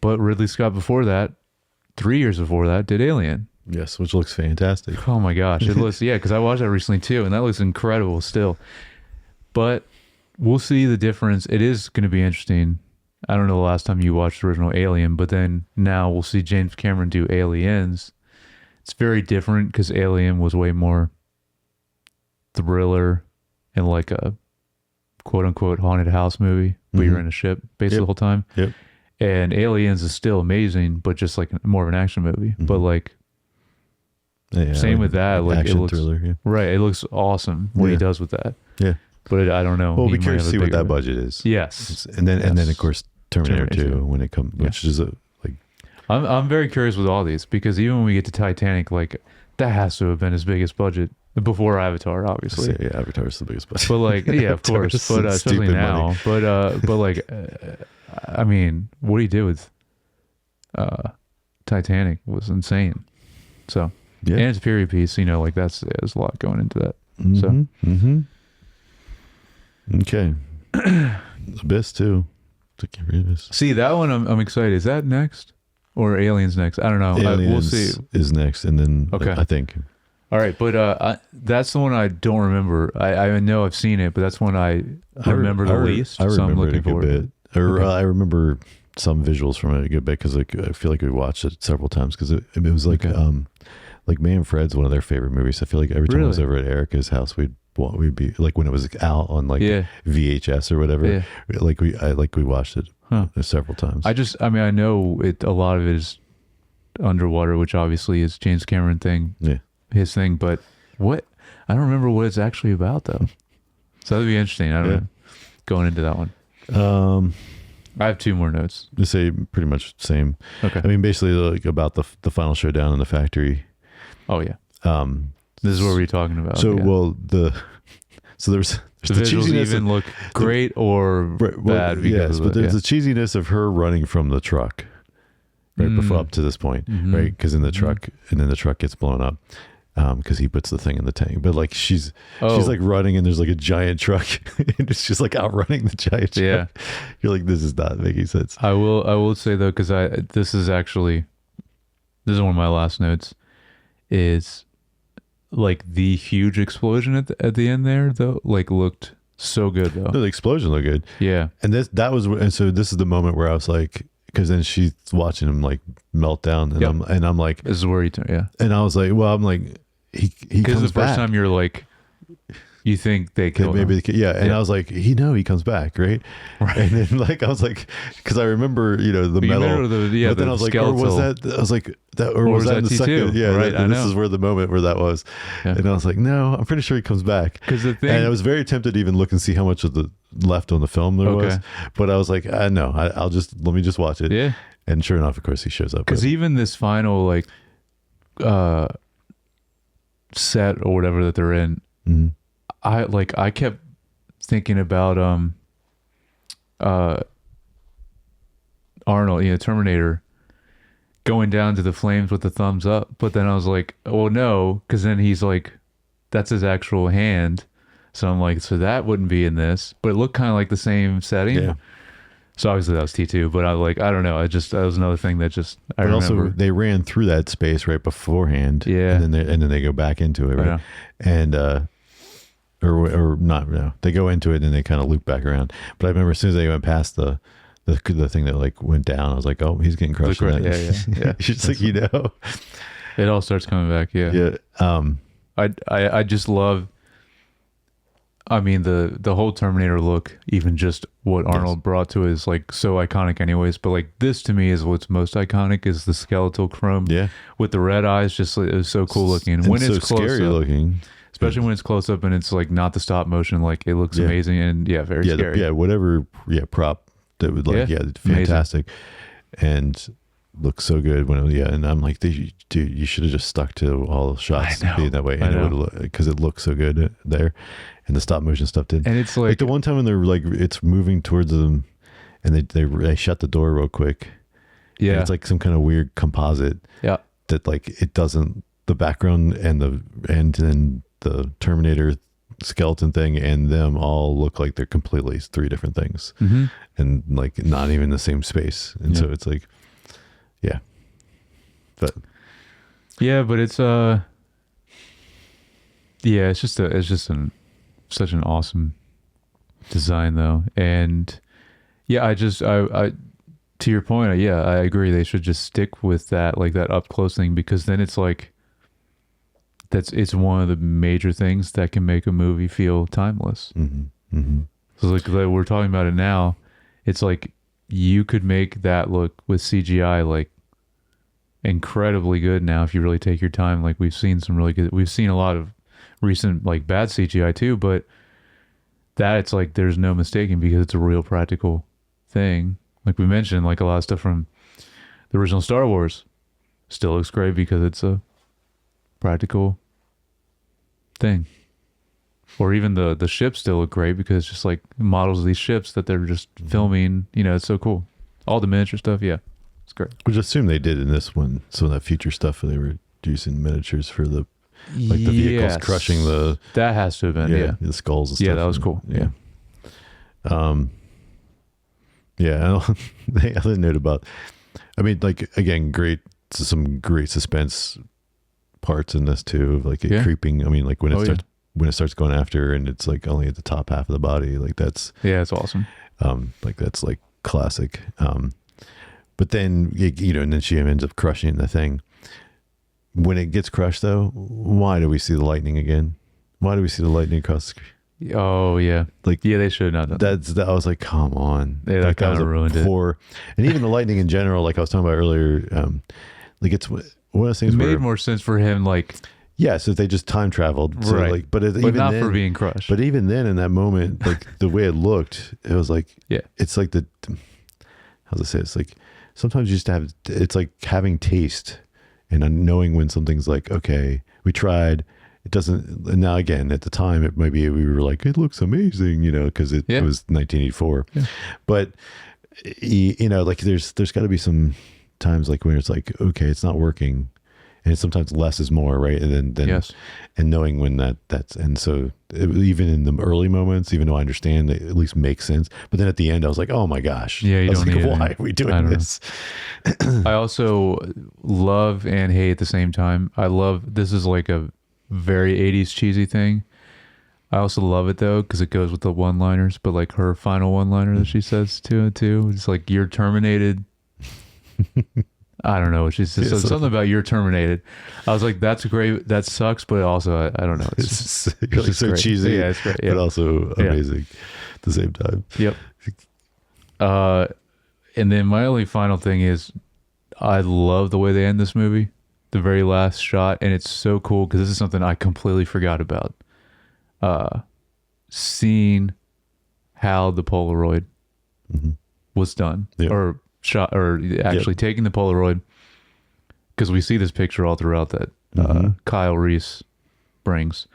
but Ridley Scott before that, 3 years before that, did Alien. Yes, which looks fantastic. Oh my gosh. It looks, because I watched that recently too, and that looks incredible still. But we'll see the difference. It is going to be interesting. I don't know the last time you watched the original Alien, but then now we'll see James Cameron do Aliens. It's very different because Alien was way more thriller and like a quote unquote haunted house movie, but you're in a ship basically the whole time. Yep. And Aliens is still amazing, but just like more of an action movie. But like, same with that. Like it looks thriller, right. It looks awesome what he does with that. Yeah. But I don't know. Well, we'll be curious to see what that budget is. Yes. And then of course Terminator 2 when it comes, which is like. I'm very curious with all these because even when we get to Titanic, like that has to have been his biggest budget before Avatar, obviously. Yeah, Avatar's the biggest budget. But like, yeah, of course. But especially now. Money. But like, I mean, what he did with Titanic was insane. So, and it's a period piece. You know, like there's a lot going into that. So. Okay. Abyss too. See, that one I'm excited. Is that next or Aliens next? I don't know. We'll see. Is next, and then I think. All right, but that's the one I don't remember. I know I've seen it, but that's one I remember the least. I remember it a good bit. Okay. I remember some visuals from it a good bit because I feel like we watched it several times because it was like like May and Fred's one of their favorite movies. I feel like every time I was over at Erica's house, we'd be like when it was out on like VHS or whatever. Like we watched it several times. I mean I know it. A lot of it is underwater, which obviously is James Cameron thing. Yeah. His thing, but I don't remember what it's actually about though. So that'd be interesting. I don't know. Going into that one. I have 2 more notes. To say pretty much the same. Okay. I mean, basically like about the final showdown in the factory. Oh yeah. This is what we're talking about. So there's the visuals even look great or bad. Yes, but there's the cheesiness of her running from the truck. Right before up to this point, right? Because in the truck, and then the truck gets blown up. Because he puts the thing in the tank, but like she's like running and there's like a giant truck and it's just like outrunning the giant truck. Yeah, you're like, this is not making sense. I will say though, because this is one of my last notes, is like the huge explosion at the end there though, like looked so good though. No, the explosion looked good. Yeah, and so this is the moment where I was like, because then she's watching him like melt down, and I'm like, this is where and I was like, well, I'm like. He comes the first back. time you're like, you think they killed him. And I was like, he comes back, right? And then like I was like, because I remember the metal, but then I was like, or was that? I was like, or was that in the second? T2? Yeah, right. This is where the moment where that was, and I was like, no, I'm pretty sure he comes back. Because the thing, and I was very tempted to even look and see how much of the left on the film there was, but I was like, no, let me just watch it. Yeah. And sure enough, of course, he shows up. Because even this final like set or whatever that they're in, I kept thinking about Arnold, Terminator, going down to the flames with the thumbs up, but then I was like, oh no, because then he's like, that's his actual hand, so I'm like, so that wouldn't be in this, but it looked kind of like the same setting. Yeah. So obviously that was T2, but I was like, I don't know. That was another thing that I remember. Also, they ran through that space right beforehand. Yeah. And then they go back into it, right? And, or not, no. They go into it and they kind of loop back around. But I remember as soon as they went past the thing that like went down, I was like, oh, he's getting crushed. Yeah. It's just like, It all starts coming back, yeah. Yeah. I just love, I mean, the whole Terminator look, even just what Arnold brought to it is like so iconic anyways, but like this to me is what's most iconic is the skeletal chrome with the red eyes. Just it was so cool looking. And when it's so close scary up, looking, especially when it's close up and it's like not the stop motion, like it looks amazing and very scary. Whatever prop that would like fantastic. Amazing. And looks so good when and I'm like, dude, you should have just stuck to all the shots being that way, and it would because it looks so good there. And the stop motion stuff did. And it's like the one time when they're like, it's moving towards them and they shut the door real quick. Yeah. And it's like some kind of weird composite. Yeah. That like, it doesn't, the background and then the Terminator skeleton thing and them all look like they're completely 3 different things. And like not even the same space. And so it's like, but it's, it's just such an awesome design though. And I to your point, I agree. They should just stick with that, like that up close thing, because then it's like, it's one of the major things that can make a movie feel timeless. So like we're talking about it now. It's like you could make that look with CGI like incredibly good now if you really take your time. Like we've seen a lot of recent like bad CGI too, but that it's like there's no mistaking because it's a real practical thing. Like we mentioned, like a lot of stuff from the original Star Wars still looks great because it's a practical thing. Or even the ships still look great because it's just like models of these ships that they're just filming. You know, it's so cool. All the miniature stuff, yeah, it's great. Which I assume they did in this one. Some of that future stuff where they were using miniatures for the vehicles crushing the. That has to have been the skulls and stuff. Yeah, that was cool. Yeah. Yeah. The other note about, I mean, like again, some great suspense parts in this too, of like it creeping. I mean, like when it starts going after her and it's like only at the top half of the body, like that's it's awesome. Like that's like classic. But then and then she ends up crushing the thing. When it gets crushed though, why do we see the lightning again? Why do we see the lightning across the screen? Oh yeah, like they should have not done that. I was like, come on, that kind of ruined it. And even the lightning in general, like I was talking about earlier, like it's one of those things. It made more sense for him, like so if they just time traveled, so right? Like, but even not then, for being crushed. But even then, in that moment, like the way it looked, it was like it's like how to say it's like sometimes you just have it's like having taste and knowing when something's like okay, we tried. It doesn't, and now again, at the time, it maybe we were like, it looks amazing, because it was 1984. Yeah. But, like there's got to be some times like when it's like, okay, it's not working. And sometimes less is more, right? And then and knowing when that's, and so even in the early moments, even though I understand it at least makes sense, but then at the end, I was like, oh my gosh. Yeah, you don't need why are we doing this? I also love and hate at the same time. This is like a very 80s cheesy thing. I also love it though because it goes with the one-liners, but like her final one-liner that she says too, it's like you're terminated. I don't know what she said. Something about you're terminated. I was like, that's great. That sucks, but also I don't know. It's really so great. Cheesy, yeah, it's great, but also amazing at the same time. Yep. And then my only final thing is, I love the way they end this movie. The very last shot, and it's so cool because this is something I completely forgot about. Seeing how the Polaroid was done or shot, or actually taking the Polaroid, because we see this picture all throughout that Kyle Reese brings,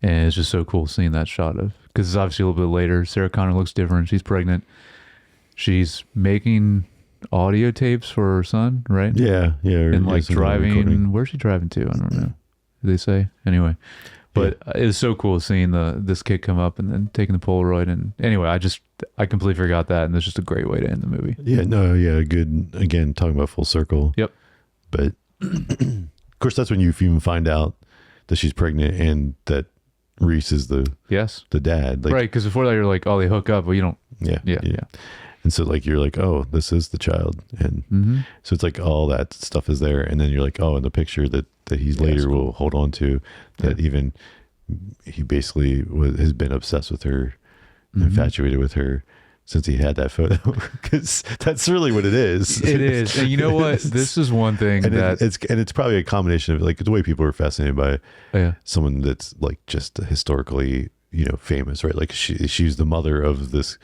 and it's just so cool seeing that shot of, because it's obviously a little bit later. Sarah Connor looks different. She's pregnant. She's making audio tapes for her son, right? And like driving, where's she driving to? I don't know. Did they say? Anyway, but it's so cool seeing this kid come up and then taking the Polaroid. And anyway, I completely forgot that, and it's just a great way to end the movie. Good. Again, talking about full circle. Yep. But of course, that's when you even find out that she's pregnant and that Reese is the dad, like, right? Because before that, you're like, oh, they hook up, but you don't. Yeah. And so like, you're like, oh, this is the child. And so it's like all that stuff is there. And then you're like, oh, in the picture that he's later will hold on to, that even he basically has been obsessed with her, infatuated with her since he had that photo. Because that's really what it is. It is. And you know what? This is one thing and it's probably a combination of like the way people are fascinated by someone that's like just historically, famous, right? Like she's the mother of this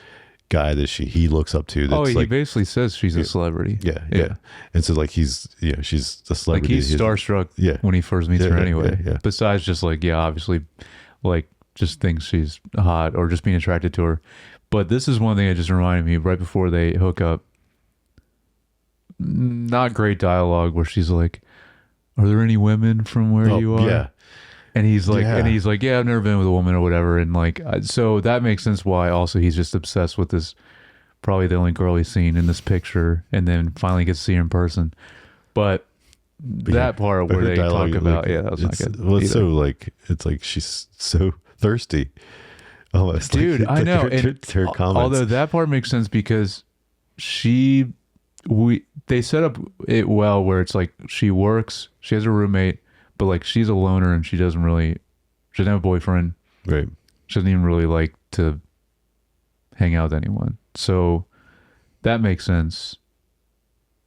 guy that he looks up to. That's he basically says she's a celebrity. Yeah. And so like she's a celebrity. Like he's starstruck when he first meets her anyway. Yeah. Besides just like, obviously like just thinks she's hot or just being attracted to her. But this is one thing that just reminded me right before they hook up. Not great dialogue where she's like, are there any women from where you are? Yeah. And he's like, yeah, I've never been with a woman or whatever. And like, so that makes sense why also he's just obsessed with this, probably the only girl he's seen in this picture, and then finally gets to see her in person. But that part where they talk about, that was not good. Well, it's so like, it's like she's so thirsty. Almost. Dude, like, I know. Her comments. Although that part makes sense because they set up it well where it's like she works, she has a roommate, but like she's a loner and she doesn't have a boyfriend. Right. She doesn't even really like to hang out with anyone. So that makes sense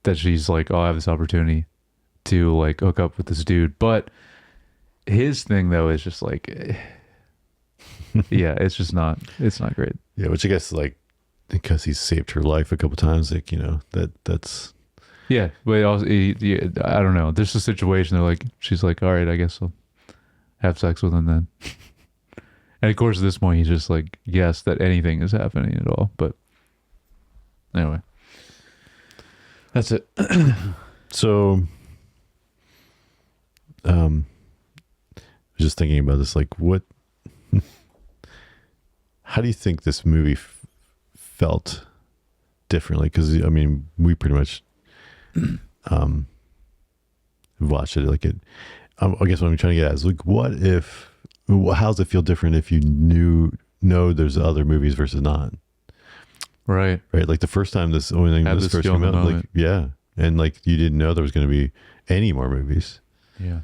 that she's like, oh, I have this opportunity to like hook up with this dude. But his thing though is just like, yeah, it's not great. Yeah, which I guess like because he's saved her life a couple times, like, you know, that's yeah. But also, I don't know. There's a situation that like she's like, all right, I guess I'll have sex with him then. And of course, at this point, he's just like, yes, that anything is happening at all. But anyway, that's it. So, I was just thinking about this, like, how do you think this movie felt differently? Because, I mean, we pretty much watched it. Like, I guess what I'm trying to get at is, like, how does it feel different if you know there's other movies versus not? Right. Like the first time this first came out, like, yeah. And like you didn't know there was going to be any more movies. Yeah.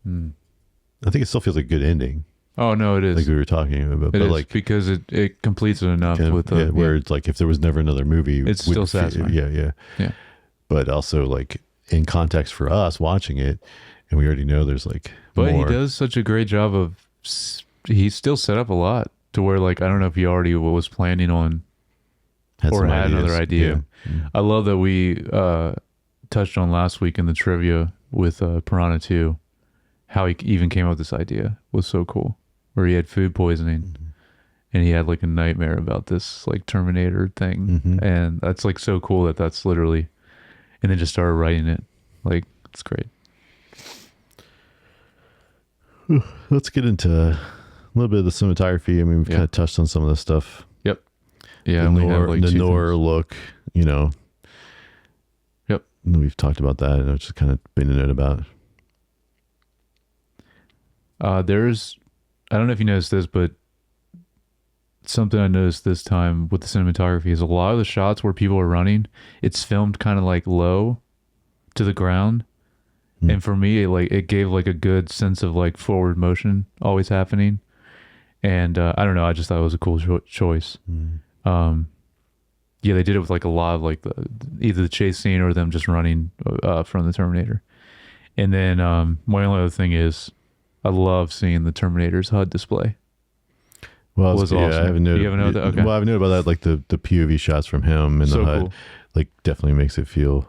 I think it still feels like a good ending. Oh no, it is. Like we were talking about, it but is, like because it completes it enough with where it's like if there was never another movie, it's still satisfying. Yeah. But also like in context for us watching it, and we already know there's like. But more. he does such a great job of. He's still set up a lot to where like I don't know if he already was planning on had another idea. Yeah. I love that we touched on last week in the trivia with Piranha 2 how he even came up with this idea was so cool, where he had food poisoning and he had like a nightmare about this like Terminator thing, and that's like so cool that's literally, and then just started writing it. Like it's great. Let's get into a little bit of the cinematography. I mean, we've kind of touched on some of this stuff. Yep. Yeah. The noir look, you know. Yep. And we've talked about that, and I've just kind of been a note about. I don't know if you noticed this, but something I noticed this time with the cinematography is a lot of the shots where people are running, it's filmed kind of like low to the ground. And for me, it gave like a good sense of like forward motion always happening. And I don't know, I just thought it was a cool choice. Yeah, they did it with like a lot of like either the chase scene or them just running from the Terminator. And then my only other thing is I love seeing the Terminator's HUD display. Well, it was awesome. I haven't noted. You haven't noted that? Okay. Well, I've noted about that, like the POV shots from him and the HUD, cool. Like definitely makes it feel.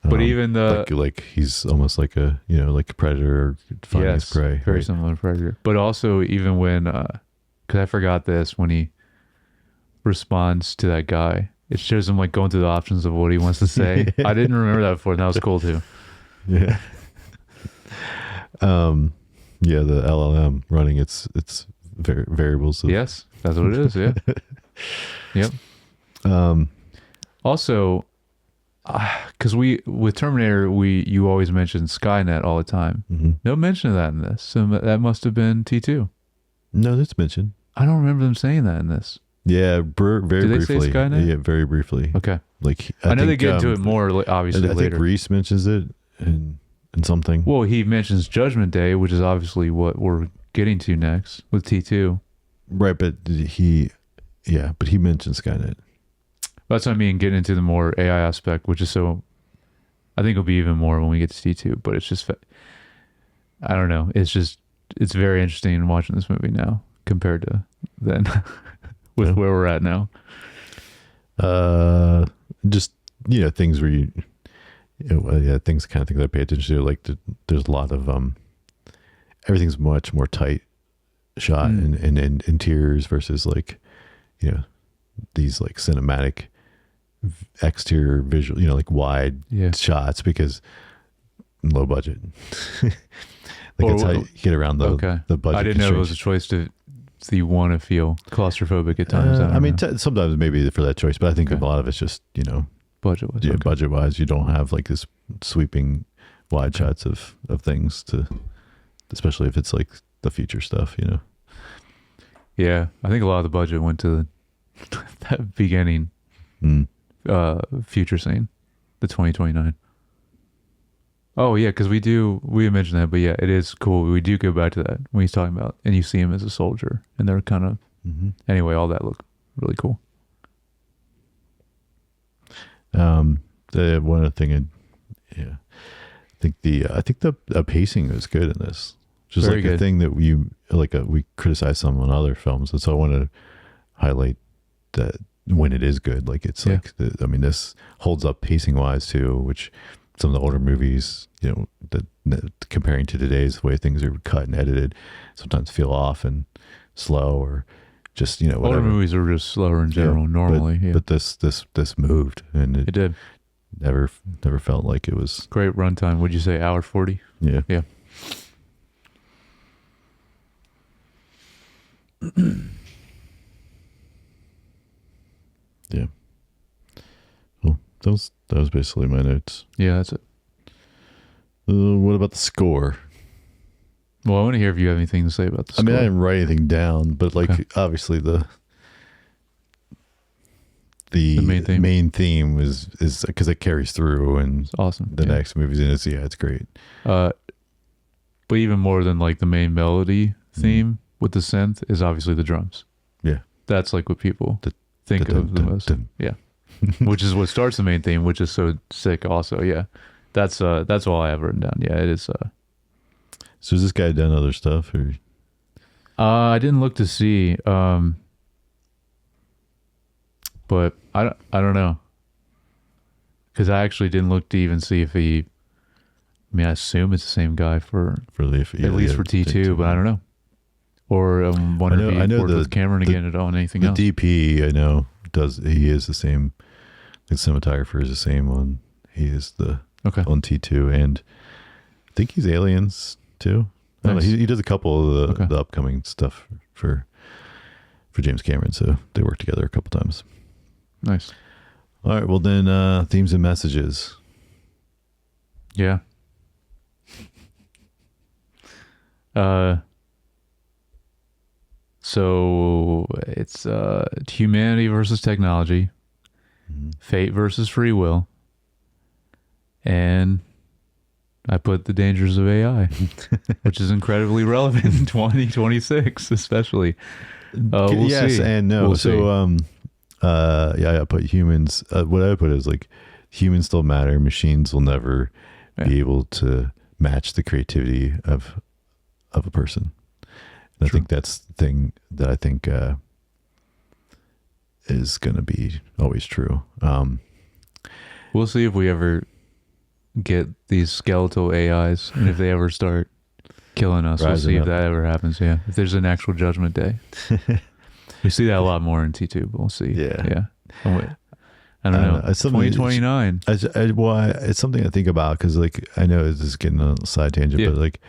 But even like he's almost like a like a predator finding his prey. Very similar to Predator. But also even when because I forgot this, when he responds to that guy, it shows him like going through the options of what he wants to say. I didn't remember that before, and that was cool too. Yeah. Yeah, the LLM running its variables. Yes, that's what it is. Yeah. Yep. Also, because with Terminator, you always mention Skynet all the time. No mention of that in this. So that must have been T2. No, that's mentioned. I don't remember them saying that in this. Yeah, very briefly. Did they say Skynet? Yeah, very briefly. Okay. Like I know they get into it more, obviously, later. I think Reese mentions it in something. Well, he mentions Judgment Day, which is obviously what we're getting to next with T2. Right, but he mentions Skynet. That's what I mean, getting into the more AI aspect, which is so, I think it'll be even more when we get to T2, but it's just, I don't know. It's very interesting watching this movie now compared to then with where we're at now. Just, things where things kind of things I pay attention to, like there's a lot of, everything's much more tight shot and interiors versus like, these like cinematic exterior visual, like wide shots because low budget. That's how you get around the budget. I didn't know it was a choice to you want to feel claustrophobic at times. I mean, sometimes maybe for that choice, but I think a lot of it's just, budget-wise. Yeah, budget-wise, you don't have like this sweeping wide shots of things especially if it's like the future stuff, Yeah, I think a lot of the budget went to that beginning future scene, the 2029. Oh yeah, because we mentioned that, but yeah, it is cool. We do go back to that when he's talking about, and you see him as a soldier, and they're kind of anyway. All that looked really cool. The one other thing, yeah, I think the pacing is good in this. Just Very like good. a thing that we criticize some on other films, and so I want to highlight that when it is good, like it's like I mean, this holds up pacing wise too, which some of the older movies, that comparing to today's way things are cut and edited, sometimes feel off and slow or just whatever. Older movies are just slower in general normally. But this moved, and it did. Never felt like it was great runtime. Would you say hour 40? Yeah. Yeah. Yeah. Well, that was basically my notes. Yeah, that's it. What about the score? Well, I want to hear if you have anything to say about the score. I mean, I didn't write anything down, but obviously the main theme is because it carries through, and it's awesome. The next movies in it's great. But even more than like the main melody theme with the synth is obviously the drums. Yeah, that's like what people think of the most. Yeah, which is what starts the main theme, which is so sick. Also, yeah, that's all I have written down. Yeah, it is. So has this guy done other stuff, or? I didn't look to see. But I don't know, because I actually didn't look to even see if he. I mean, I assume it's the same guy for at least for T2, but I don't know. Or wonder if he worked with Cameron again on anything else. The DP I know he is the same. The cinematographer is the same on. He is on T2, and I think he's Aliens too. I don't know, he does a couple of the upcoming stuff for James Cameron, so they work together a couple times. Nice. All right. Well, then themes and messages. Yeah. So it's humanity versus technology, fate versus free will, and I put the dangers of AI, which is incredibly relevant in 2026, especially. We'll yes see. And no. We'll so see. I put humans. What I put is like humans still matter. Machines will never be able to match the creativity of a person. And I think that's the thing that I think is going to be always true. We'll see if we ever get these skeletal AIs, and if they ever start killing us. We'll see if that ever happens. Yeah, if there's an actual judgment day. We see that a lot more in T2, but we'll see. Yeah. I don't know. 2029. It's something I think about because, like, I know this is getting a side tangent, but like,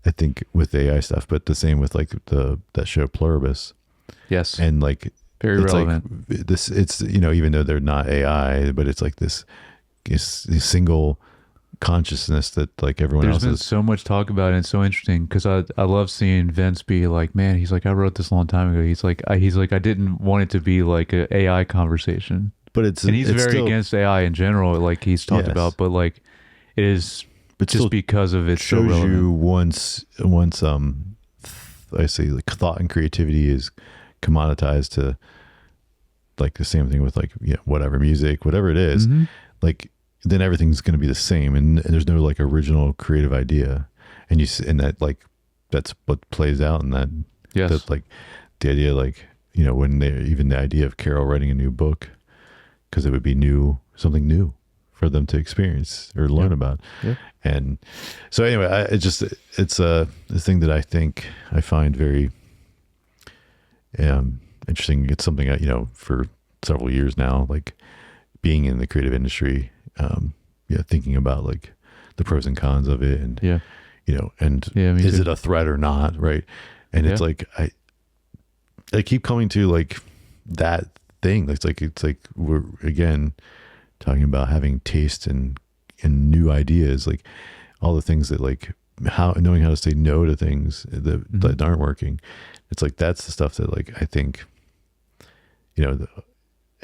I think with AI stuff, but the same with like that show Pluribus. Yes. And like, very relevant. Like it's even though they're not AI, but it's like this single consciousness that like everyone else. There's been so much talk about it. And it's so interesting because I love seeing Vince be like, man, he's like, I wrote this a long time ago. He's like, I didn't want it to be like an AI conversation, but he's very still against AI in general. Like he's talked about, but like it is, but just because of it shows so you once I say like thought and creativity is commoditized to like the same thing with like whatever music, whatever it is, like then everything's going to be the same, and there's no like original creative idea, and that like that's what plays out in that. Yes. That's like the idea, like when even the idea of Carol writing a new book, because it would be something new for them to experience or learn about. Yeah. And so anyway, it's a thing that I think I find very interesting. It's something for several years now, like being in the creative industry, thinking about like the pros and cons of it, and is it a threat or not, right? And it's like I keep coming to like that thing. It's like we're again talking about having taste and new ideas, like all the things that like knowing how to say no to things that aren't working. It's like that's the stuff that like I think the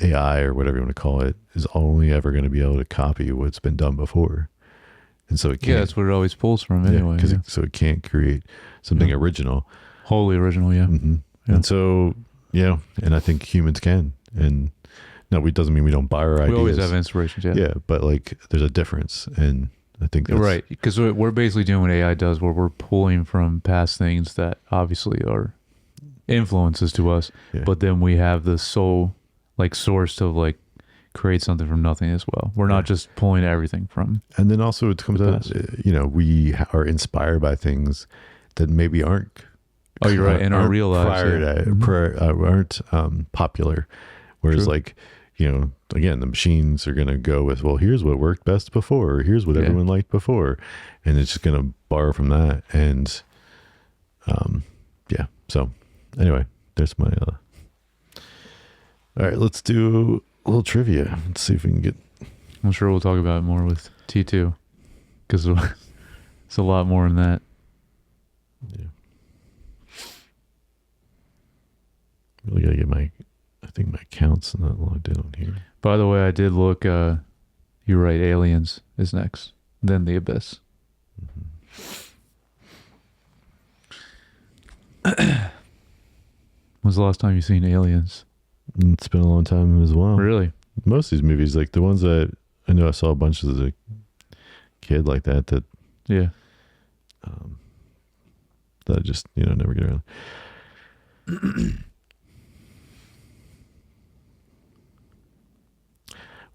AI or whatever you want to call it is only ever going to be able to copy what's been done before, and so it can't. Yeah, that's what it always pulls from anyway. So it can't create something original, wholly original. Yeah. And so and I think humans can, and No, it doesn't mean we don't buy our ideas. We always have inspirations. Yeah. Yeah, but like there's a difference, and I think that's Right, because we're basically doing what AI does, where we're pulling from past things that obviously are influences to us, but then we have the soul, like, source to like create something from nothing as well. We're not just pulling everything from. And then also it comes out, we are inspired by things that maybe aren't. Oh, you're right. In our real lives, aren't popular. Whereas, like, again, the machines are going to go with, well, here's what worked best before, or here's what everyone liked before, and it's just going to borrow from that. And so anyway, there's my all right, let's do a little trivia. Let's see if we can get. I'm sure we'll talk about it more with T2, because it's a lot more than that. Yeah, really gotta get I think my account's not logged in on here. By the way, I did look. You're right. Aliens is next, then The Abyss. When's the last time you seen Aliens? It's been a long time as well. Really? Most of these movies, like the ones that I know I saw a bunch as a kid like that that I just never get around.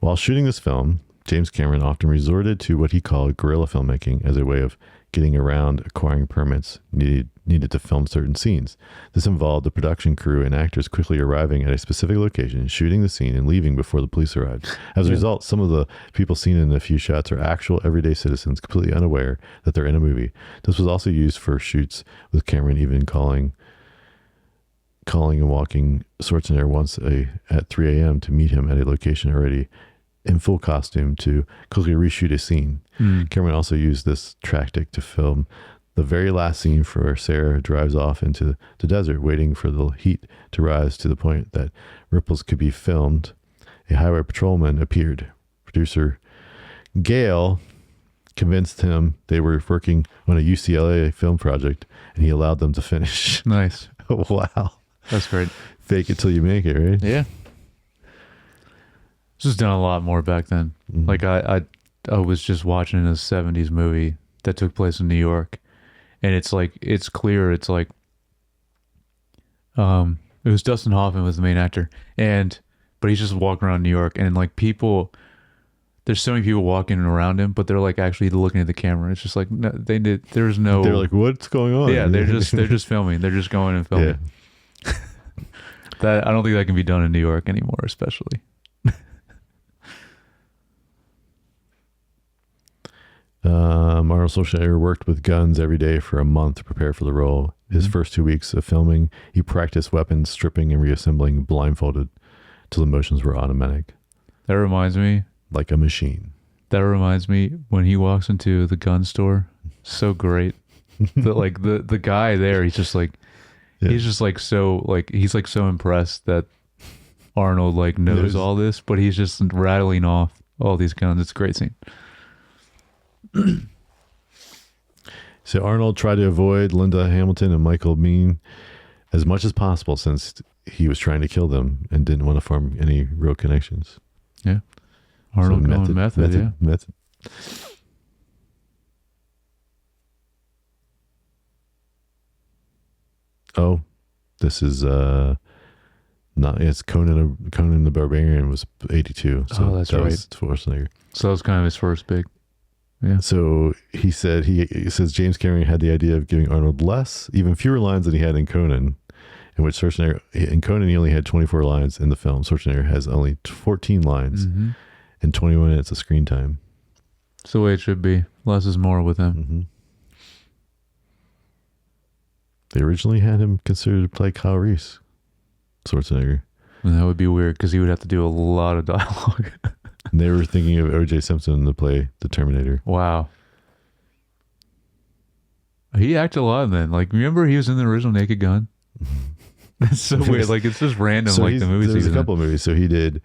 While shooting this film, James Cameron often resorted to what he called guerrilla filmmaking as a way of getting around acquiring permits needed to film certain scenes. This involved the production crew and actors quickly arriving at a specific location, shooting the scene, and leaving before the police arrived. As a result, some of the people seen in a few shots are actual everyday citizens completely unaware that they're in a movie. This was also used for shoots, with Cameron even calling and walking Schwarzenegger once at 3 a.m. to meet him at a location already in full costume to quickly reshoot a scene. Cameron also used this tactic to film the very last scene where Sarah drives off into the desert, waiting for the heat to rise to the point that ripples could be filmed. A highway patrolman appeared. Producer Gale convinced him they were working on a UCLA film project, and he allowed them to finish. Nice. Wow. That's great. Fake it till you make it, right? Yeah. This was done a lot more back then. Like I was just watching a 70s movie that took place in New York, and it's clear. It's like, it was Dustin Hoffman was the main actor, but he's just walking around New York, and like there's so many people walking around him, but they're like actually looking at the camera. It's just like, no, there's no. They're like, what's going on? Yeah, they're just filming. They're just going and filming. Yeah. That I don't think that can be done in New York anymore, especially. Arnold Schwarzenegger worked with guns every day for a month to prepare for the role. His first 2 weeks of filming, he practiced weapons stripping and reassembling blindfolded till the motions were automatic. That reminds me. Like a machine. That reminds me when he walks into the gun store. So great. The guy there, he's just like, he's just like so like he's like so impressed that Arnold like knows all this, but he's just rattling off all these guns. It's a great scene. So Arnold tried to avoid Linda Hamilton and Michael Biehn as much as possible, since he was trying to kill them and didn't want to form any real connections. Yeah. Arnold going method. Oh, this is it's Conan the Barbarian was 82. So that's that right. was Schwarzenegger. So that was kind of his first big. Yeah. So he said he says James Cameron had the idea of giving Arnold even fewer lines than he had in Conan, in which Schwarzenegger in Conan he only had 24 lines in the film. Schwarzenegger has only 14 lines and 21 minutes of screen time. It's the way it should be. Less is more with him. They originally had him considered to play Kyle Reese, Schwarzenegger. And that would be weird because he would have to do a lot of dialogue. And they were thinking of O.J. Simpson to play the Terminator. Wow. He acted a lot then. Like, remember he was in the original Naked Gun? That's so weird. Like, it's just random, so like the movies. There's a couple of movies. So he did.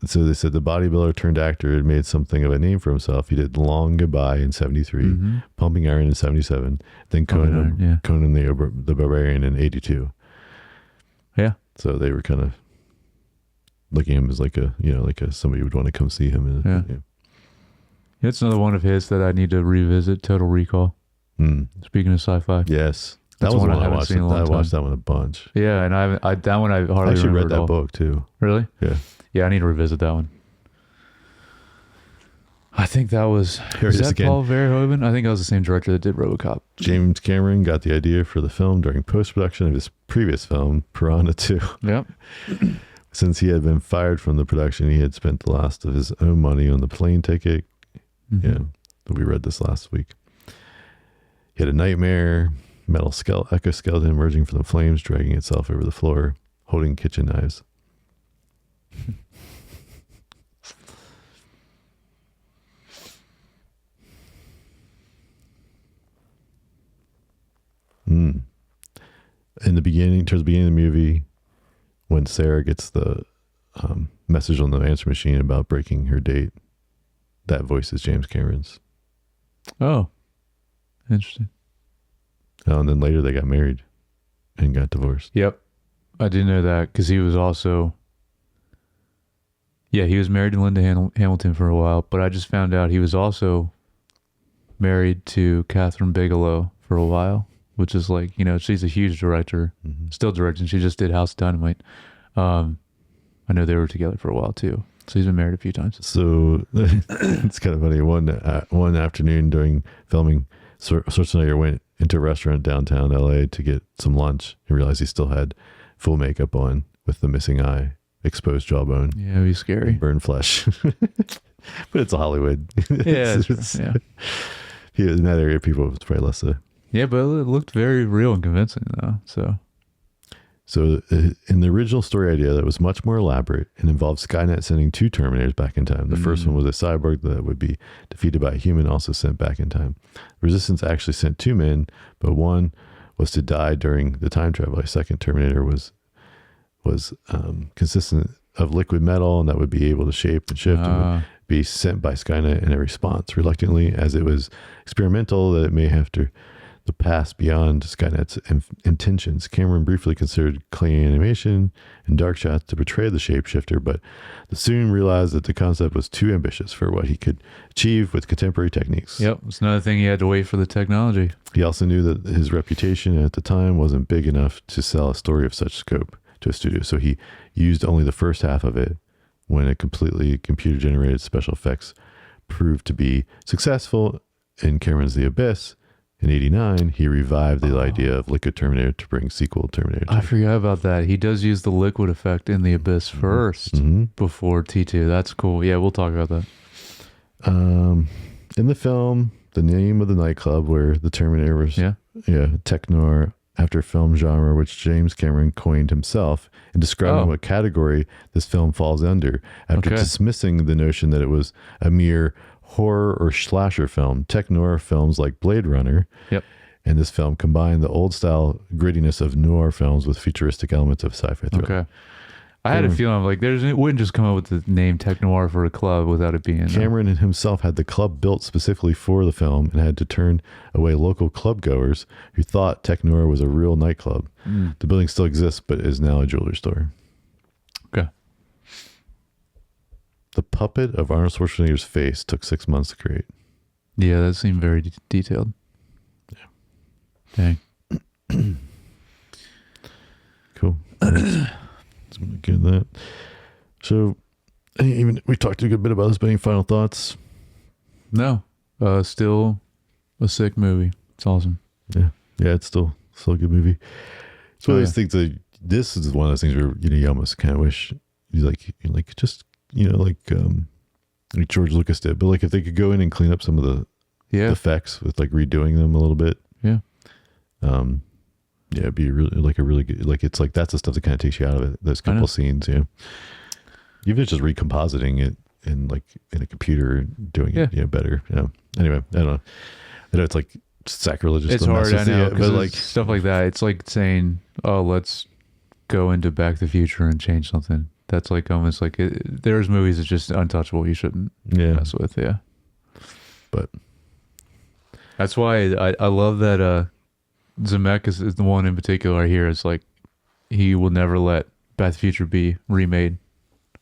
So they said the bodybuilder turned actor had made something of a name for himself. He did Long Goodbye in 73, Pumping Iron in 77, then Conan the Barbarian in 82. Yeah. So they were kind of looking at him as like a, like a somebody who would want to come see him. Yeah. It's another one of his that I need to revisit. Total Recall. Speaking of sci-fi. Yes. That was one I haven't seen in a long time. I watched that one a bunch. Yeah, and that one I hardly I actually read remember that book too. Really? Yeah. Yeah, I need to revisit that one. I think that was... Is that again. Paul Verhoeven? I think that was the same director that did RoboCop. James Cameron got the idea for the film during post-production of his previous film, Piranha 2. Yep. Since he had been fired from the production, he had spent the last of his own money on the plane ticket. Mm-hmm. Yeah, we read this last week. He had a nightmare, metal exoskeleton emerging from the flames, dragging itself over the floor, holding kitchen knives. In the beginning, towards the beginning of the movie, when Sarah gets the message on the answer machine about breaking her date, that voice is James Cameron's. Oh, interesting. Oh, and then later they got married and got divorced. Yep. I didn't know that because he was also... Yeah, he was married to Linda Hamilton for a while, but I just found out he was also married to Catherine Bigelow for a while, which is like, she's a huge director, still directing. She just did House of Dynamite. I know they were together for a while too. So he's been married a few times. So it's kind of funny. One afternoon during filming, Schwarzenegger went into a restaurant downtown LA to get some lunch and realized he still had full makeup on with the missing eye, exposed jawbone. Yeah, it'd be scary. Burned flesh. But it's a Hollywood. Yeah, Yeah, in that area, people, it's probably less so. Yeah, but it looked very real and convincing though. So in the original story idea, that was much more elaborate and involved Skynet sending 2 Terminators back in time. The first one was a cyborg that would be defeated by a human, also sent back in time. Resistance actually sent 2 men, but one was to die during the time travel. A second Terminator was consistent of liquid metal, and that would be able to shape and shift and would be sent by Skynet in a response, reluctantly, as it was experimental, that it may have to the past beyond Skynet's intentions. Cameron briefly considered clay animation and dark shots to portray the shapeshifter, but soon realized that the concept was too ambitious for what he could achieve with contemporary techniques. Yep, it's another thing, he had to wait for the technology. He also knew that his reputation at the time wasn't big enough to sell a story of such scope to a studio, so he used only the first half of it. When a completely computer-generated special effects proved to be successful in Cameron's The Abyss, in 1989, he revived the idea of Liquid Terminator to bring sequel Terminator 2. I forgot about that. He does use the liquid effect in The Abyss first before T2. That's cool. Yeah, we'll talk about that. In the film, the name of the nightclub where the Terminator was, Technor, after film genre, which James Cameron coined himself in describing what category this film falls under, after dismissing the notion that it was a mere horror or slasher film. Tech-noir films like Blade Runner and this film combine the old-style grittiness of noir films with futuristic elements of sci-fi thriller. Okay. I had a feeling like it wouldn't just come up with the name Tech-noir for a club without it being... Cameron himself had the club built specifically for the film and had to turn away local club goers who thought Tech-noir was a real nightclub. The building still exists, but is now a jewelry store. Okay. The puppet of Arnold Schwarzenegger's face took 6 months to create. Yeah, that seemed very detailed. Yeah. Dang. Cool. Let's get that. So, even we talked a good bit about this, but any final thoughts? No. Still a sick movie. It's awesome. Yeah. Yeah, it's still a good movie. It's one of those things that this is one of those things where, you almost kind of wish you just, like George Lucas did, but like if they could go in and clean up some of the effects with like redoing them a little bit. Yeah. It'd be really good, like, it's like, that's the stuff that kind of takes you out of it. Those couple scenes, even if it's just recompositing it in a computer and doing it, better. Anyway, I don't know. I know it's like sacrilegious. It's hard, I know, but like stuff like that, it's like saying, oh, let's go into Back to the Future and change something. That's like almost like there's movies that's just untouchable. You shouldn't mess with. Yeah. But that's why I love that Zemeckis is the one in particular I hear. It's like he will never let Back to the Future be remade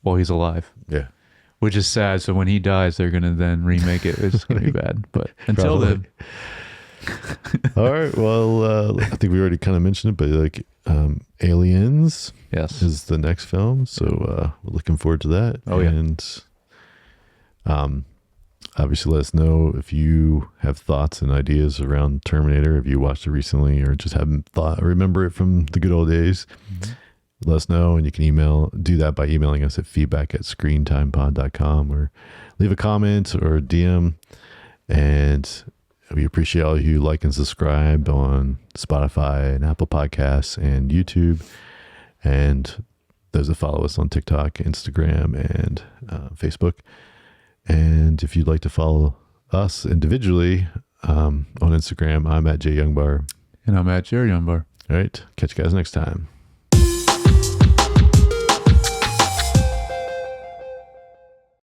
while he's alive. Yeah. Which is sad. So when he dies, they're going to then remake it. It's going to be bad. But until then. All right. Well, I think we already kind of mentioned it, but like Aliens is the next film. So we're looking forward to that. Oh, yeah. And obviously let us know if you have thoughts and ideas around Terminator, if you watched it recently or just haven't remember it from the good old days. Mm-hmm. Let us know, and you can do that by emailing us at feedback@screentimepod.com or leave a comment or DM. And we appreciate all of you like and subscribe on Spotify and Apple Podcasts and YouTube. And those that follow us on TikTok, Instagram, and Facebook. And if you'd like to follow us individually on Instagram, I'm at JYoungBar. And I'm at Jerry Youngbar. All right. Catch you guys next time.